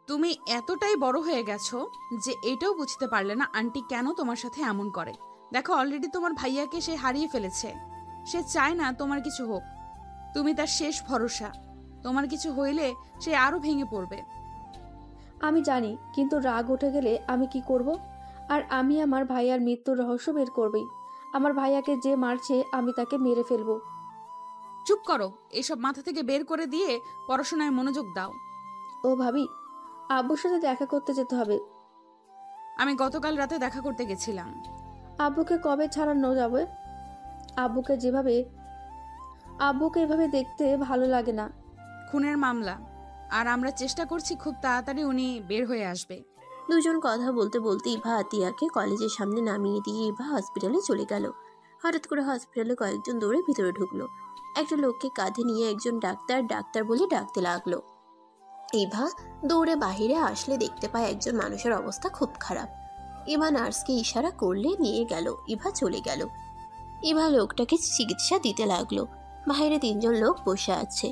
তুমি এতটাই বড় হয়ে গেছো যে এটাও বুঝতে পারলে না আন্টি কেন তোমার সাথে এমন করে। দেখো, অলরেডি তোমার ভাইয়াকে সে হারিয়ে ফেলেছে। সে চায় না তোমার কিছু হোক। তুমি তার শেষ ভরসা। তোমার কিছু হইলে সে আরো ভেঙে পড়বে। আমি জানি, কিন্তু রাগ উঠে গেলে আমি কি করব? আর আমি আমার ভাইয়ার মৃত্যুর রহস্য বের করবই। আমার ভাইয়াকে যে মারছে আমি তাকে মেরে ফেলবো। চুপ করো, এসব মাথা থেকে বের করে দিয়ে পড়াশোনায় মনোযোগ দাও। ও ভাবি, আব্বুর সাথে দেখা করতে যেতে হবে। আমি গতকাল রাতে দেখা করতে গেছিলাম। আব্বুকে কবে ছাড়ানো যাবে? আব্বুকে এভাবে দেখতে ভালো লাগে না। খুনের মামলা, আর আমরা চেষ্টা করছি খুব তাড়াতাড়ি উনি বের হয়ে আসবে। দুজন কথা বলতে বলতে ইভা আতিয়াকে কলেজের সামনে নামিয়ে দিয়ে ইভা হসপিটালে চলে গেল। হঠাৎ করে হসপিটালে কয়েকজন দৌড়ে ভিতরে ঢুকলো। একটা লোককে কাঁধে নিয়ে একজন ডাক্তার ডাক্তার বলে ডাকতে লাগলো। ইভা দৌড়ে বাহিরে আসলে দেখতে পায় একজন মানুষের অবস্থা খুব খারাপ। ইভা নার্সকে ইশারা করলে নিয়ে গেল। ইভা চলে গেল। ইভা লোকটাকে চিকিৎসা দিতে লাগলো। বাইরে তিনজন লোক বসে আছে।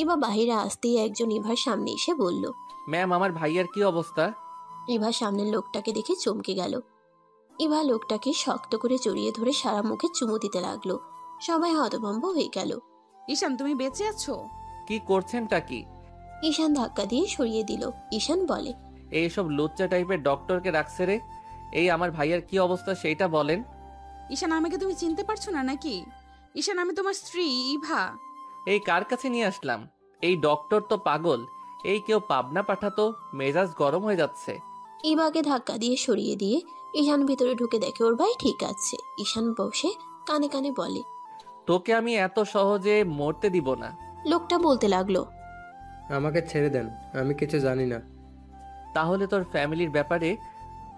ইভা বাহিরে আসতেই একজন ইভার সামনে এসে বলল, ম্যাম, আমার ভাইয়ার কি অবস্থা? ইভা সামনের লোকটাকে দেখে চমকে গেল। ইভা লোকটাকে শক্ত করে জড়িয়ে ধরে সারা মুখে চুমু দিতে লাগলো। সবাই হতভম্ব হয়ে গেল। ঈশান, তুমি বেঁচে আছো? কি করছেনটা কি? ঈশান ধাক্কা দিয়ে সরিয়ে দিল। ঈশান বলে, এইসব লুচ্চা টাইপের ডক্টরকে রাখছে রে। এই আমার ভাইয়ার কি অবস্থা সেইটা বলেন। ঈশান, আমাকে তুমি চিনতে পারছো না নাকি? ঈশান, আমি তোমার স্ত্রী ইভা। এই কার কাছে নিয়ে আসলাম? এই ডক্টর তো পাগল। এই কেউ পাবনা পাঠাতো, মেজাজ গরম হয়ে যাচ্ছে। ইভাকে ধাক্কা দিয়ে সরিয়ে দিয়ে ঈশান ভিতরে ঢুকে দেখে ওর ভাই ঠিক আছে। ঈশান বসে কানে কানে বলে, তোকে আমি এত সহজে মরতে দিব না। লোকটা বলতে লাগলো, আমাকে ছেড়ে দেন, আমি কিছু জানি না। তাহলে তোর ফ্যামিলির ব্যাপারে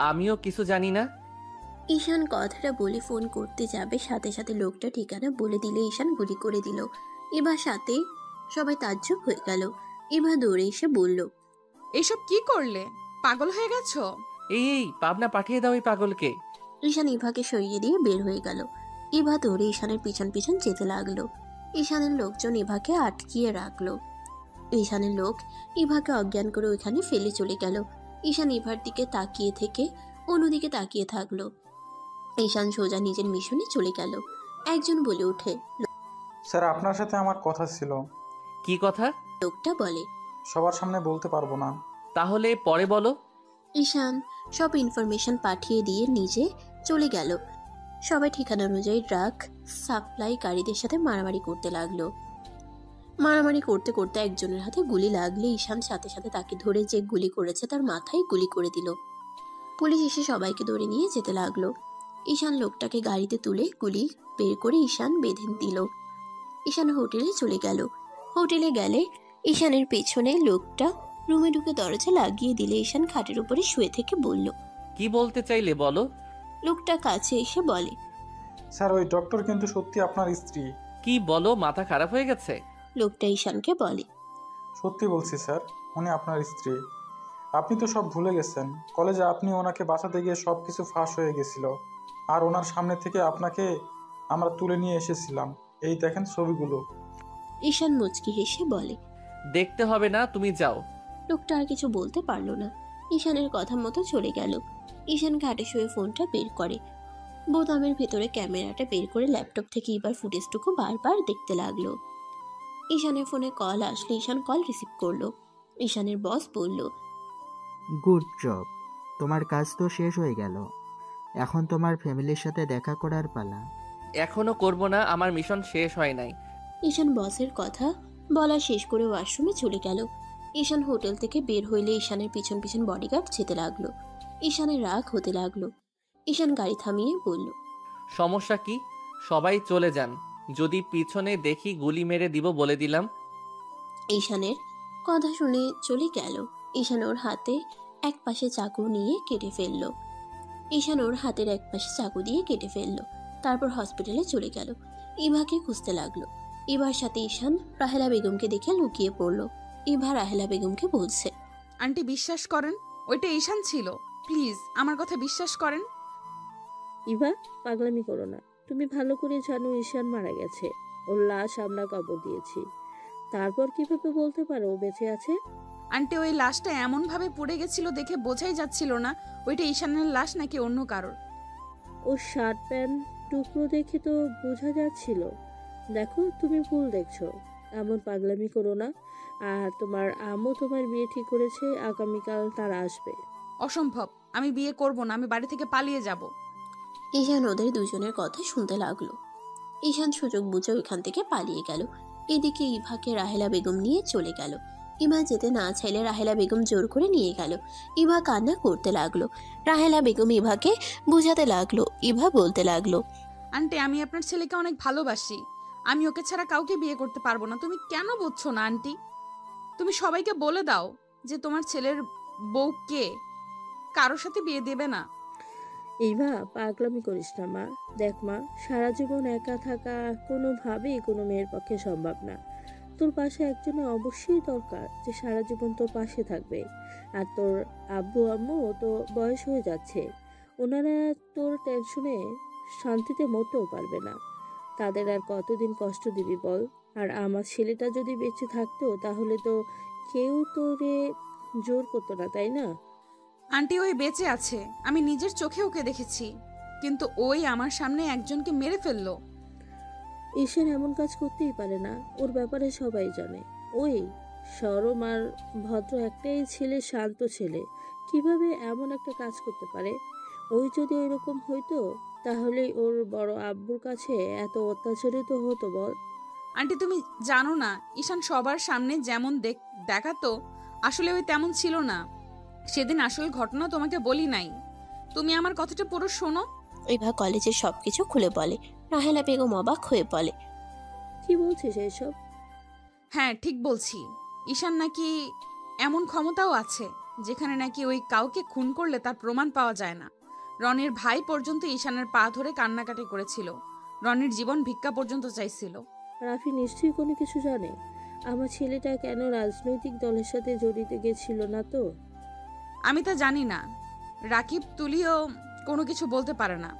আমিও কিছু জানি না? ঈশান কথাটা বলে ফোন করতে যাবে, সাথে সাথে লোকটা ঠিকানা বলে দিলে ঈশান গুলি করে দিল। ইভার সাথে সবাই তাজ্জব হয়ে গেল। ইভা দৌড়ে এসে বলল, এইসব কি করলে? পাগল হয়ে গেছো? এই পাবনা পাঠিয়ে দাও এই পাগলকে। ঈশান ইভাকে সরিয়ে দিয়ে বের হয়ে গেল। ইভা দৌড়ে ঈশানের পিছন পিছন যেতে লাগলো। ঈশানের লোকজন ইভাকে আটকিয়ে রাখলো। ঈশানের লোক ইভাকে অজ্ঞান করে ওইখানে ফেলে চলে গেল। ঈশান ইভার দিকে তাকিয়ে থেকে অন্যদিকে তাকিয়ে থাকলো। ঈশান সোজা নিজের মিশনে চলে গেল। একজন বলে ওঠে, স্যার, আপনার সাথে আমার কথা ছিল। কি কথা? লোকটা বলে, সবার সামনে বলতে পারবো না। তাহলে পরে বলো। ঈশান সব ইনফরমেশন পাঠিয়ে দিয়ে নিজে চলে গেল। সবাই ঠিকানা অনুযায়ী ড্রাগ সাপ্লাইকারীদের সাথে মারামারি করতে লাগলো। মারামারি করতে করতে একজনের হাতে গুলি লাগলে ঈশান সাথে সাথে তাকে ধরে যে গুলি করেছে তার মাথায় গুলি করে দিল। পুলিশ এসে সবাইকে ধরে নিয়ে যেতে লাগলো। ঈশান লোকটাকে গাড়িতে তুলে গুলি বের করে ঈশান বেঁধে দিল। ঈশান হোটেলে চলে গেল। হোটেলে গেলে ঈশানের পেছনে লোকটা রুমে ঢুকে দরজা লাগিয়ে দিলে ঈশান খাটের উপরে শুয়ে থেকে বলল, কি বলতে চাইলে বলো। লোকটা কাছে এসে বলে, স্যার, ওই ডক্টর কিন্তু সত্যি আপনার স্ত্রী। কি বলো, মাথা খারাপ হয়ে গেছে? লোকটা ঈশানকে বলে, সত্যি বলছি স্যার, উনি আপনার স্ত্রী। আপনি তো সব ভুলে গেছেন। কলেজে আপনি ওনাকে বাঁচাতে গিয়ে সব কিছু ফাঁস হয়ে গেছিল, আর ওনার সামনে থেকে আপনাকে আমরা তুলে নিয়ে এসেছিলাম। এই দেখেন ছবিগুলো। ঈশান মুচকি হেসে বলে। দেখতে হবে না, তুমি যাও। লোকটা আর কিছু বলতে পারলো না। ঈশানের কথা মতো চলে গেল। ঈশান ঘাটে শুয়ে ফোনটা বের করে, বোতামের ভেতরে ক্যামেরাটা বের করে ল্যাপটপ থেকে এবার ফুটেজটুকু বারবার দেখতে লাগলো। ঈশানের ফোনে কল আসলে ঈশান কল রিসিভ করলো। ঈশানের বস বলল, গুড জব, তোমার কাজ তো শেষ হয়ে গেল। এখন তোমার ফ্যামিলির সাথে দেখা করার পালা। এখনো করব না, আমার মিশন শেষ হয় নাই। ঈশান বসের কথা বলা শেষ করে ওয়াশরুমে চলে গেল। ঈশান হোটেল থেকে বের হইলে ঈশানের পিছন পিছন বডিগার্ড যেতে লাগলো। ঈশানের রাগ হতে লাগলো। ঈশান গাড়ি থামিয়ে বলল, সমস্যা কি? সবাই চলে যান, যদি পিছনে দেখি গুলি মেরে দিব বলে দিলাম। ঈশানের কথা শুনে চলে গেল। ঈশান ওর হাতে এক পাশে চাকু নিয়ে কেটে ফেললো। ঈশান ওর হাতের এক পাশে চাকু দিয়ে কেটে ফেললো। তারপর হসপিটালে চলে গেল। ইভাকে খুঁজতে লাগলো। ইভার সাথে ঈশান রাহেলা বেগমকে দেখে লুকিয়ে পড়লো। ইভা রাহেলা বেগমকে বলছে, আন্টি বিশ্বাস করেন, ওইটা ঈশান ছিল। প্লিজ আমার কথা বিশ্বাস করেন। ইভা, পাগলামি করো না। তুমি ভালো করে জানো ঈশান মারা গেছে। ওর লাশ আমরা কবর দিয়েছি। তারপর কিভাবে বলতে পারো ও বেঁচে আছে? আন্টি ওই লাশটা এমন ভাবে পড়ে গেছিল দেখে বোঝাই যাচ্ছিল না ওইটা ঈশানের লাশ নাকি অন্য কারোর। ওর শার্ট প্যান্ট টুকরো দেখে তো বোঝা যাচ্ছিল। দেখো, তুমি ভুল দেখছো। এমন পাগলামি করো না। আর তোমার আম্মু তোমার বিয়ে ঠিক করেছে, আগামীকাল তারা আসবে। অসম্ভব, আমি বিয়ে করব না, আমি বাড়ি থেকে পালিয়ে যাব। ঈশান ওদের দুজনের কথা শুনতে লাগলো। ঈশান সুযোগ বুঝে ওইখান থেকে পালিয়ে গেল। এদিকে ইভাকে রাহেলা বেগম নিয়ে চলে গেল। ইভা যেতে না চাইলে রাহেলা বেগম জোর করে নিয়ে গেল। ইভা কান্না করতে লাগলো। রাহেলা বেগম ইভাকে বুঝাতে লাগলো। ইভা বলতে লাগলো, আন্টি আমি আপনার ছেলেকে অনেক ভালোবাসি, আমি ওকে ছাড়া কাউকে বিয়ে করতে পারবো না। তুমি কেন বুঝছো না আন্টি? তুমি সবাইকে বলে দাও যে তোমার ছেলের বউ কে, কারোর সাথে বিয়ে দেবে না। ইভা, পাগলামি করিস না মা। দেখ মা, সারা জীবন একা থাকা কোনোভাবেই কোনো মেয়ের পক্ষে সম্ভব না। তোর পাশে একজন অবশ্যই দরকার যে সারা জীবন তোর পাশে থাকবে। আর তোর আব্বু আম্মু তো বয়স হয়ে যাচ্ছে, ওনারা তোর টেনশনে শান্তিতে মরতেও পারবে না। তাদের আর কতদিন কষ্ট দিবি বল? আর আমার ছেলেটা যদি বেঁচে থাকতো তাহলে তো কেউ তোরে জোর করতো না, তাই না? আন্টি ওই বেঁচে আছে, আমি নিজের চোখে ওকে দেখেছি, কিন্তু ওই আমার সামনে একজনকে মেরে ফেললো। ঈশান এমন কাজ করতেই পারে না, ওর ব্যাপারে সবাই জানে। ওই সরম আর ভদ্র একটাই ছেলে, শান্ত ছেলে, কিভাবে এমন একটা কাজ করতে পারে? ওই যদি ওইরকম হইতো তাহলে ওর বড় আব্বুর কাছে এত অত্যাচারিত হতো বল? আন্টি তুমি জানো না, ঈশান সবার সামনে যেমন দেখাতো আসলে ওই তেমন ছিল না। সেদিন আসল ঘটনা তোমাকে বলি নাই, তুমি আমার কথাটা পুরো শোনো। ইভা কলেজের সবকিছু খুলে বলে। রাহেলা বেগম অবাক হয়ে বলে, কি বলছিস এইসব? হ্যাঁ ঠিক বলছি, ঈশান নাকি এমন ক্ষমতাও আছে যেখানে নাকি ওই কাউকে খুন করলে তার প্রমাণ পাওয়া যায় না। রনির ভাই পর্যন্ত ঈশানের পা ধরে কান্নাকাটি করেছিল, রনির জীবন ভিক্ষা পর্যন্ত চাইছিল। রাফি নিশ্চয়ই কোনো কিছু জানে। আমার ছেলেটা কেন রাজনৈতিক দলের সাথে জড়িত গেছিল না তো? আমি তা জানি না, রাকিব তুলিও কোনো কিছু বলতে পারে না।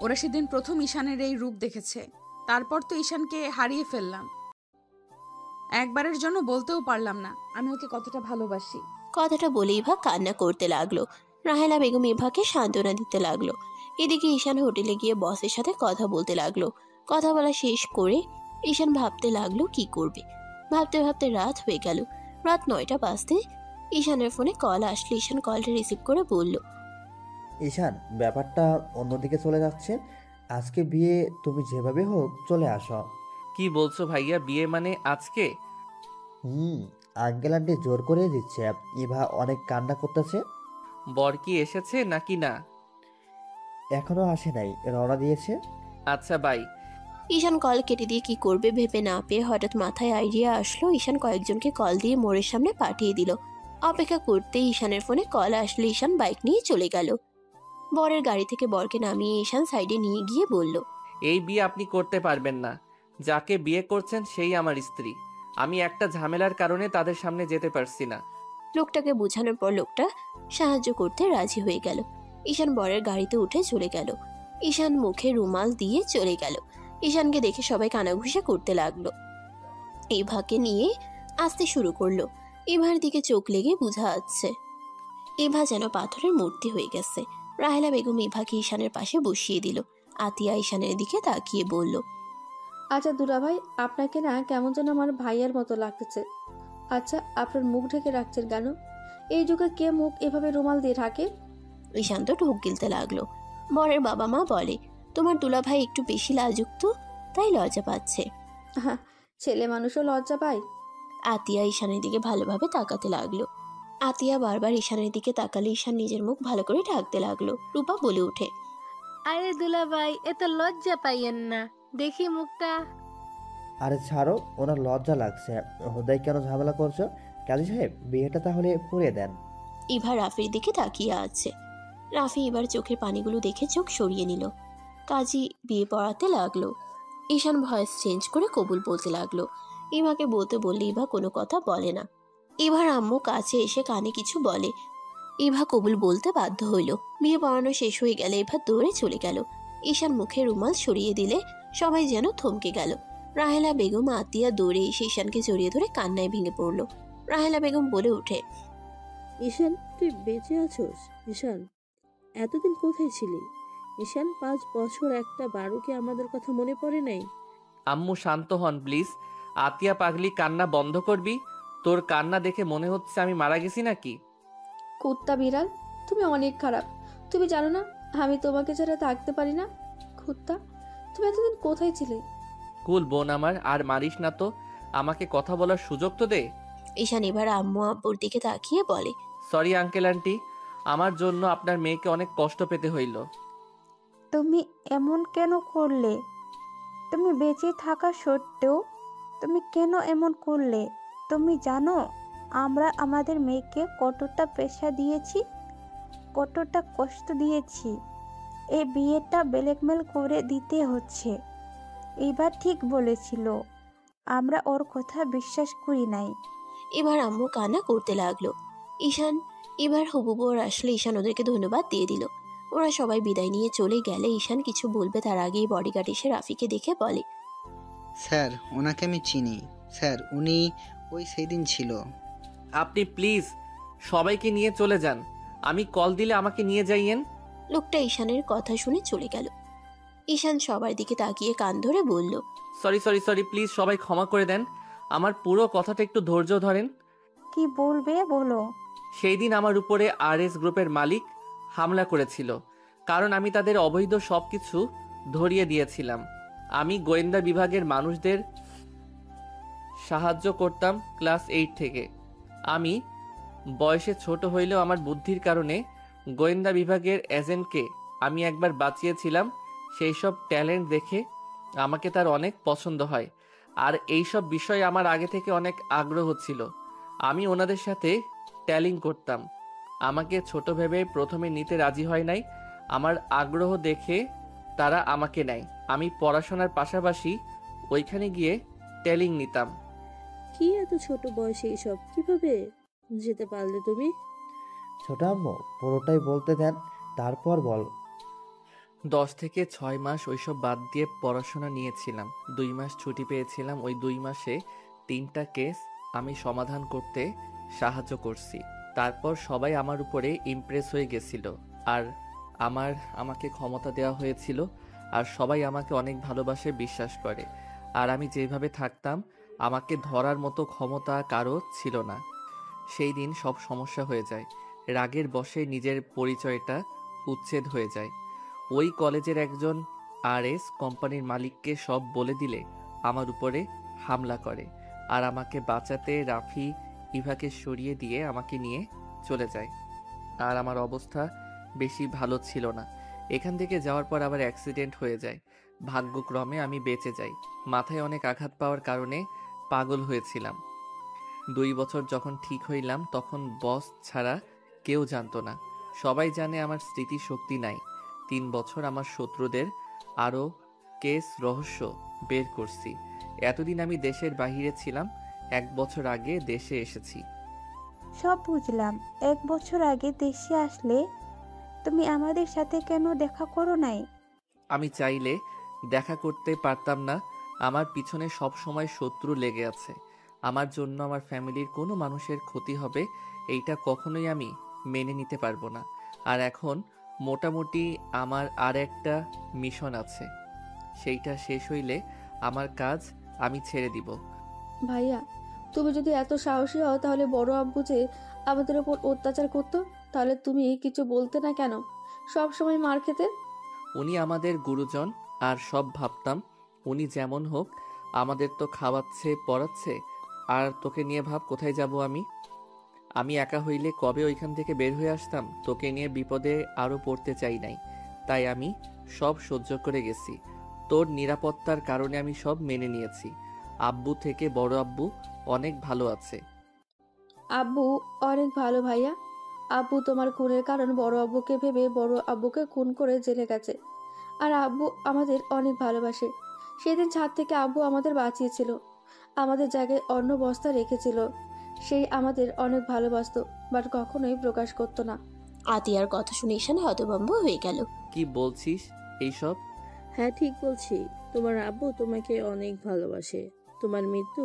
ওরা সেদিন প্রথম ঈশানের এই রূপ দেখেছে, তারপর তো ঈশানকে হারিয়ে ফেললাম। একবারের জন্য বলতেও পারলাম না আমি ওকে কতটা ভালোবাসি। কথাটা বলে ইভা কান্না করতে লাগলো। রাহেলা বেগম ইভাকে সান্ত্বনা দিতে লাগলো। এদিকে ঈশান হোটেলে গিয়ে বসের সাথে কথা বলতে লাগলো। কথা বলা শেষ করে ঈশান ভাবতে লাগলো কি করবে। ভাবতে ভাবতে রাত হয়ে গেল। রাত 9টা বাজতে ঈশানের ফোনে কল আসলে ঈশান কলটা রিসিভ করে বলল, ঈশান, ব্যাপারটা অন্যদিকে চলে যাচ্ছে। আজকে বিয়ে, তুমি যেভাবে হোক চলে আসো। কি বলছো ভাইয়া, বিয়ে মানে আজকে? আঙ্কেল আন্টি জোর করে দিচ্ছে। ইভা অনেক কান্না করতেছে। বর কি এসেছে নাকি না? এখনো আসে নাই, রওনা দিয়েছে। আচ্ছা বাই। ঈশান কল কেটে দিয়ে কি করবে ভেবে না পেয়ে হঠাৎ মাথায় আইডিয়া আসলো। ঈশান কয়েকজনকে কল দিয়ে মোড়ের সামনে পাঠিয়ে দিল। অপেক্ষা করতেই ঈশানের ফোনে কল আসলে ঈশান বাইক নিয়ে চলে গেল। বরের গাড়ি থেকে বরকে নামিয়ে ঈশান সাইডে নিয়ে গিয়ে বলল, এই বিয়ে আপনি করতে পারবেন না। যাকে বিয়ে করছেন সেই আমার স্ত্রী। আমি একটা ঝামেলার কারণে তাদের সামনে যেতে পারছি না। লোকটাকে বোঝানোর পর লোকটা সাহায্য করতে রাজি হয়ে গেল। ঈশান বরের গাড়িতে উঠে চলে গেল। ঈশান মুখে রুমাল দিয়ে চলে গেল। ঈশানকে দেখে সবাই কানাঘুষা করতে লাগলো। ইভাকে নিয়ে আসতে শুরু করলো। ইভার দিকে চোখ লেগে বোঝা যাচ্ছে ইভা যেন পাথরের মূর্তি হয়ে গেছে। রাহেলা বেগম ইভাকে ঈশানের পাশে বসিয়ে দিল। আতিয়া ঈশানের দিকে তাকিয়ে বলল, আচ্ছা দুলাভাই, আপনাকে না কেমন যেন আমার ভাইয়ের মতো লাগতেছে। আচ্ছা, আপনার মুখ ঢেকে রাখছেন কেন? এই যুগে কে মুখ এভাবে রুমাল দিয়ে ঢাকে? ঈশান তো ঢোক গিলতে লাগলো। বরের বাবা মা বলে, তোমার দুলাভাই একটু বেশি লাজুক তো, তাই লজ্জা পাচ্ছে। ছেলে মানুষও লজ্জা পায়। আতিয়া ঈশানের দিকে ভালোভাবে তাকাতে লাগলো। আতিয়া বারবার ঈশানের দিকে তাকালে ঈশান নিজের মুখ ভালো করে ঢাকতে লাগলো। রূপা বলে ওঠে, আরে দুলাভাই, এত লজ্জা পাইয়েন না, দেখি মুখটা। আরে ছাড়ো, ওনার লজ্জা লাগছে। হুদাই কেন ঝামেলা করছো? কাজী সাহেব, বিয়েটা তাহলে পড়িয়ে দেন। ইভা রাফির দিকে তাকিয়ে আছে। রাফি এবার চোখের পানিগুলো দেখে চোখ সরিয়ে নিল। কাজী বিয়ে পড়াতে লাগলো। ঈশান ভয়েস চেঞ্জ করে কবুল বলতে লাগলো। ইভাকে বলতে বললে ইভা কোনো কথা বলে না। ইভার আম্মু কাছে এসে কানে কিছু বলে। ইভা কবুল বলতে বাধ্য হইল। বিয়ে পড়ানো শেষ হয়ে গেলে ইভা দৌড়ে চলে গেল। ঈশান মুখে রুমাল সরিয়ে দিলে সবাই যেন থমকে গেল। রাহেলা বেগম আতিয়া দৌড়ে এসে ঈশানকে জড়িয়ে ধরে কান্নায় ভেঙে পড়ল। রাহেলা বেগম বলে ওঠে, ঈশান, তুই বেঁচে আছোস? ঈশান, এতদিন কোথায় ছিলি? ঈশান, 5 বছর একটা বারোকে আমাদের কথা মনে পড়ে নাই? আম্মু শান্ত হন প্লিজ। আতিয়া পাগলি, কান্না বন্ধ করবি? তোর কান্না দেখে মনে হচ্ছে আমি মারা গেছি নাকি? কুত্তা বিড়াল, তুমি অনেক খারাপ। তুমি জানো না আমি তোমাকে ছাড়া থাকতে পারি না? কুত্তা, তুমি এতদিন কোথায় ছিলে? কুল বোন আমার, আর মারিস না তো। আমাকে কথা বলার সুযোগ তো দে। ঈশান এবার আম্মু আব্বুর দিকে তাকিয়ে বলে, সরি আঙ্কেল আন্টি, আমার জন্য আপনার মেয়েকে অনেক কষ্ট পেতে হইল। তুমি এমন কেন করলে? তুমি বেঁচে থাকা সত্ত্বেও তুমি কেন এমন করলে? তুমি জানো আমরা আমাদের মেয়েকে কতটা পেশা দিয়েছি, কতটা কষ্ট দিয়েছি। এই বিয়েটা ব্ল্যাকমেল করে দিতে হচ্ছে। এবার ঠিক বলেছিল, আমরা ওর কথা বিশ্বাস করি নাই। এবার আম্মু কান্না করতে লাগলো। ঈশান এবার হবু বর আসলে ঈশান ওদেরকে ধন্যবাদ দিয়ে দিল। ওরা সবাই বিদায় নিয়ে চলে গেলে ঈশান কিছু বলবে তার আগেই বডিগার্ড এসে রাফিকে দেখে বলে, স্যার, ওনাকে আমি চিনি। স্যার, উনি ওই সেই দিন ছিল। আপনি প্লিজ সবাইকে নিয়ে চলে যান। আমি কল দিলে আমাকে নিয়ে যাইয়েন। লোকটা ঈশানের কথা শুনে চলে গেল। ঈশান সবার দিকে তাকিয়ে কান ধরে বলল, সরি সরি সরি, প্লিজ সবাই ক্ষমা করে দেন। আমার পুরো কথাটা একটু ধৈর্য ধরেন। কি বলবে বলো? সেই দিন আমার উপরে RS গ্রুপের মালিক হামলা করেছিল, কারণ আমি তাদের অবৈধ সব কিছু ধরিয়ে দিয়েছিলাম। আমি গোয়েন্দা বিভাগের মানুষদের সাহায্য করতাম ক্লাস 8 থেকে। আমি বয়সে ছোট হইলেও আমার বুদ্ধির কারণে গোয়েন্দা বিভাগের এজেন্টকে আমি একবার বাঁচিয়েছিলাম। সেই সব ট্যালেন্ট দেখে আমাকে তার অনেক পছন্দ হয়, আর এই সব বিষয়ে আমার আগে থেকে অনেক আগ্রহ ছিল। আমি ওনাদের সাথে ট্যালিং করতাম। আমাকে ছোট ভেবে প্রথমে নিতে রাজি হয় নাই। আমার আগ্রহ দেখে তারা আমাকে নেয়। আমি পড়াশোনার পাশাপাশি ওইখানে গিয়ে ট্যালিং নিতাম। কি এত ছোট বয়সে এইসব কিভাবে যেতে পারলে তুমি? ছোট আম্মু, পুরোটাই বলতে দেন, তারপর বল। 10 থেকে 6 মাস ওইসব বাদ দিয়ে পড়াশোনা নিয়েছিলাম। 2 মাস ছুটি পেয়েছিলাম। ওই 2 মাসে 3টা কেস আমি সমাধান করতে সাহায্য করছি। তারপর সবাই আমার উপরে ইমপ্রেস হয়ে গেছিল, আর আমাকে ক্ষমতা দেওয়া হয়েছিল, আর সবাই আমাকে অনেক ভালোবাসে, বিশ্বাস করে। আর আমি যেভাবে থাকতাম, আমাকে ধরার মতো ক্ষমতা কারো ছিল না। সেই দিন সব সমস্যা হয়ে যায়। রাগের বশে নিজের পরিচয়টা উচ্ছেদ হয়ে যায়। ওই কলেজের একজন RS কোম্পানির মালিককে সব বলে দিলে আমার উপরে হামলা করে, আর আমাকে বাঁচাতে রাফি ইভাকে সরিয়ে দিয়ে আমাকে নিয়ে চলে যায়। আর আমার অবস্থা বেশি ভালো ছিল না। এখান থেকে যাওয়ার পর আবার অ্যাক্সিডেন্ট হয়ে যায়। ভাগ্যক্রমে আমি বেঁচে যাই। মাথায় অনেক আঘাত পাওয়ার কারণে পাগল হয়েছিলাম। 2 বছর যখন ঠিক হইলাম, তখন বস ছাড়া কেউ জানতো না। সবাই জানে আমার স্মৃতিশক্তি নাই। 3 বছর আমার শত্রুদের আরও কেস রহস্য বের করছি। এতদিন আমি দেশের বাহিরে ছিলাম, 1 বছর আগে দেশে এসেছি। সব বুঝলাম। 1 বছর আগে দেশে আসলে তুমি আমাদের সাথে কেন দেখা করো নাই? আমি চাইলে দেখা করতে পারতাম না। আমার পিছনে সব সময় শত্রু লেগে আছে। আমার জন্য আমার ফ্যামিলির কোনো মানুষের ক্ষতি হবে এইটা কখনোই আমি মেনে নিতে পারবো না। আর এখন মোটামুটি আমার আর একটা মিশন আছে, সেইটা শেষ হইলে আমার কাজ আমি ছেড়ে দিব। ভাইয়া, তুমি যদি এত সাহসী হও তাহলে বড় আব্বু যে আমাদের ওপর অত্যাচার করতো, তাহলে তুমি কিছু বলতে না কেন? সব সময় মার খেতে। উনি আমাদের গুরুজন, আর সব ভাবতাম উনি যেমন হোক আমাদের তো খাওয়াচ্ছে পড়াচ্ছে। আর তোকে নিয়ে ভাব কোথায় যাব আমি? আমি একা হইলে কবে ওইখান থেকে বের হয়ে আসতাম। তোকে নিয়ে বিপদে আরও পড়তে চাই নাই, তাই আমি সব সহ্য করে গেছি। তোর নিরাপত্তার কারণে আমি সব মেনে নিয়েছি। আব্বু থেকে বড় আব্বু অনেক ভালো আছে। আব্বু অনেক ভালো ভাইয়া। আব্বু তোমার খুনের কারণ বড় আব্বুকে ভেবে বড় আব্বুকে খুন করে জেলে গেছে। আর আব্বু আমাদের অনেক ভালোবাসে। সেদিন ছাদ থেকে আব্বু আমাদের বাঁচিয়েছিল, আমাদের জায়গায় অন্য বস্তা রেখেছিল। সেই আমাদের অনেক ভালোবাসতো, বাট কখনোই প্রকাশ করতো না। আতিয়ার কথা শুনে ঈশান হতভম্ব হয়ে গেল। কি বলছিস এইসব? হ্যাঁ ঠিক বলছি, তোমার আব্বু তোমাকে অনেক ভালোবাসে। তোমার মৃত্যু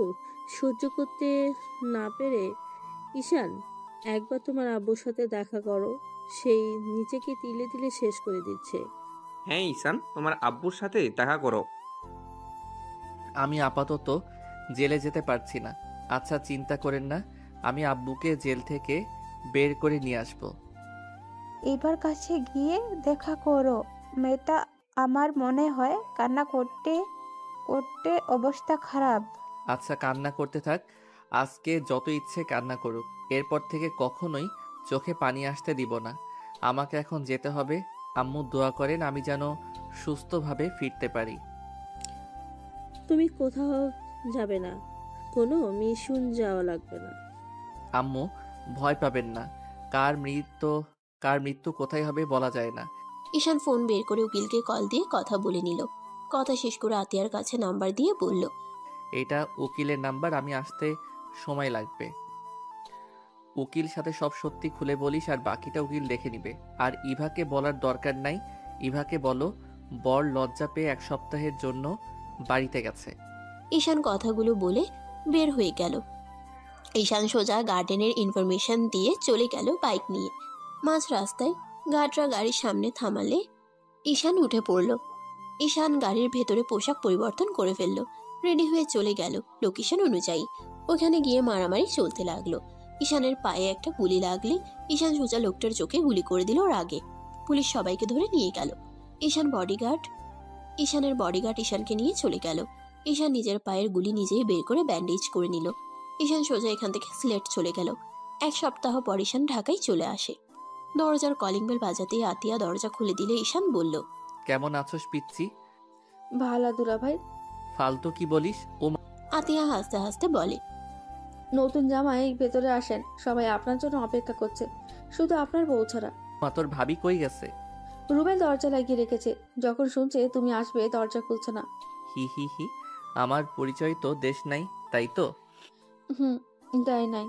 সহ্য করতে না পেরে ঈশান একবার তোমার আব্বুর সাথে দেখা করো, সেই নিজেকে তিলে তিলে শেষ করে দিচ্ছে। হ্যাঁ ঈশান, তোমার আব্বুর সাথে দেখা করো। আমি আপাতত জেলে যেতে পারছি না। আচ্ছা চিন্তা করেন না, আমি আব্বুকে জেল থেকে বের করে নিয়ে আসব। এবার কাছে গিয়ে দেখা করো। মেয়েটা আমার মনে হয় কান্না করতে করতে অবস্থা খারাপ। আচ্ছা কান্না করতে থাক, আজকে যত ইচ্ছে কান্না করুক। এরপর থেকে কখনোই চোখে পানি আসতে দিব না। আমাকে এখন যেতে হবে। আম্মু দোয়া করেন আমি যেন সুস্থভাবে ফিরতে পারি। তুমি কোথাও যাবে না, কোনো মিশন যাওয়া লাগবে না। আম্মু ভয় পাবেন না, কার মৃত্যু কোথায় হবে বলা যায় না। ঈশান ফোন বের করে উকিলকে কল দিয়ে কথা বলে নিল। কথা শেষ করে আতিয়ার কাছে নাম্বার দিয়ে বলল, এটা উকিলের নাম্বার, আমি আসতে সময় লাগবে। উকিল সাথে সব সত্যি খুলে বলিস, আর বাকিটা উকিল দেখে নিবে। আর ইভাকে বলার দরকার নাই। ইভাকে বলো বর লজ্জা পেয়ে 1 সপ্তাহের জন্য বাড়িতে গেছে। ঈশান কথাগুলো বলে বের হয়ে গেল। ঈশান সোজা গার্ডেনের ইনফরমেশন দিয়ে চলে গেল বাইক নিয়ে। মাঝ রাস্তায় গার্ডরা গাড়ির সামনে থামালে ঈশান উঠে পড়ল। ঈশান গাড়ির ভেতরে পোশাক পরিবর্তন করে ফেলল, রেডি হয়ে চলে গেল লোকেশন অনুযায়ী। ওখানে গিয়ে মারামারি চলতে লাগলো। ঈশানের পায়ে একটা গুলি লাগলে ঈশান সোজা লোকটার চোখে গুলি করে দিল আগে। পুলিশ সবাইকে ধরে নিয়ে গেল। ঈশানের বডিগার্ড ঈশানকে নিয়ে চলে গেল। ঈশান নিজের পায়ের গুলি নিজেই বের করে ব্যান্ডেজ করে নিল। ঈশান সোজা এখান থেকে সিলেট চলে গেল। 1 সপ্তাহ পর ঈশান ঢাকায় চলে আসে। দরজার কলিং বেল বাজাতেই আতিয়া দরজা খুলে দিলে ঈশান বলল, কেমন আছোস পিচ্ছি? ভালো দুলা ভাই। ফালতু কি বলিস? ও আতিয়া হাসতে হাসতে বলে, নতুন জামাই ভেতরে আসেন, সবাই আপনার জন্য অপেক্ষা করছে, শুধু আপনার বউ ছাড়া। মা তোর ভাবি কই গেছে? রুবেল দরজা লাগিয়ে রেখেছে, যখন শুনছে তুমি আসবে দরজা খুলছে না। হি হি হি, আমার পরিচয় তো দেশ নাই, তাই তো? দেয় নাই।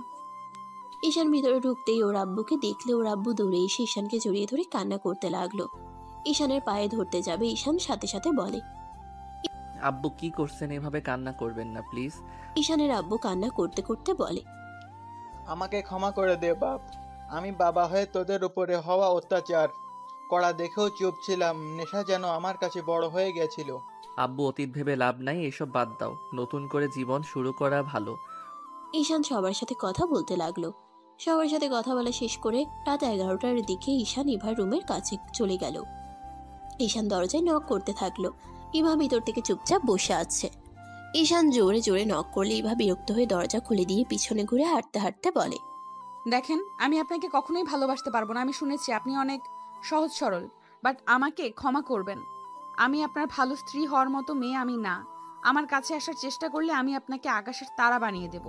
ঈশান ভিতরে ঢুকতেই ওর আব্বুকে দেখলে ওর আব্বু দৌড়ে এসে ঈশানকে জড়িয়ে ধরে কান্না করতে লাগলো। ঈশানের পায়ে ধরতে যাবে, ঈশান সাথে সাথে বলে, আব্বু কি করছেন? এভাবে কান্না করবেন না প্লিজ। ঈশানের আব্বু কান্না করতে করতে বলে, আমাকে ক্ষমা করে দে বাপ। আমি বাবা হয়ে তোদের উপরে হওয়া অত্যাচার করা দেখেও চুপ ছিলাম। নেশা যেন আমার কাছে বড় হয়ে গেছিল। আব্বু অতীত ভেবে লাভ নাই, এসব বাদ দাও। নতুন করে জীবন শুরু করা ভালো। ঈশান সবার সাথে কথা বলতে লাগলো। সবার সাথে কথা বলা শেষ করে রাত 11টার দিকে ঈশান ইভার রুমের কাছে চলে গেল। ঈশান দরজায় নক করতে থাকলো। ইভা ভিতর থেকে চুপচাপ বসে আছে। ঈশান জোরে জোরে নক করলে ইভা বিরক্ত হয়ে দরজা খুলে দিয়ে পিছনে ঘুরে হাঁটতে হাঁটতে বলে, দেখেন, আমি আপনাকে কখনোই ভালোবাসতে পারবো না। আমি শুনেছি আপনি অনেক সহজ সরল, বাট আমাকে ক্ষমা করবেন। আমি আপনার ভালো স্ত্রী হওয়ার মতো মেয়ে আমি না। আমার কাছে আসার চেষ্টা করলে আমি আপনাকে আকাশের তারা বানিয়ে দেব।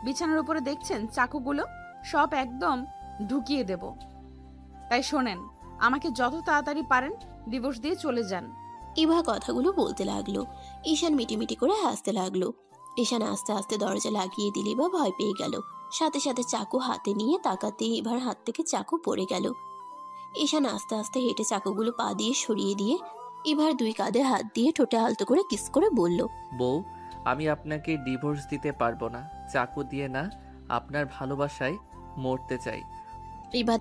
বিছানার উপরে দেখছেন চাকুগুলো, সব একদম ঢুকিয়ে দেব। তাই শোনেন, আমাকে যত তাড়াতাড়ি পারেন ডিভোর্স দিয়ে চলে যান। ইভা কথাগুলো বলতে লাগলো। ঈশান মিটিমিটি করে হাসতে লাগলো। ঈশান আস্তে আস্তে দরজা লাগিয়ে দিলে বা ভয় পেয়ে গেল। সাথে সাথে চাকু হাতে নিয়ে তাকাতেই ইভার হাত থেকে চাকু পড়ে গেল। ঈশান আস্তে আস্তে হেঁটে চাকুগুলো পা দিয়ে সরিয়ে দিয়ে ইভার 2 কাঁধে হাত দিয়ে ঠোঁটে আলতো করে কিস করে বলল, বউ, আমি আপনাকে ডিভোর্স দিতে পারবো না, চাকু দিয়ে না, আপনার ভালোবাসায় মরতে চাই। ইভা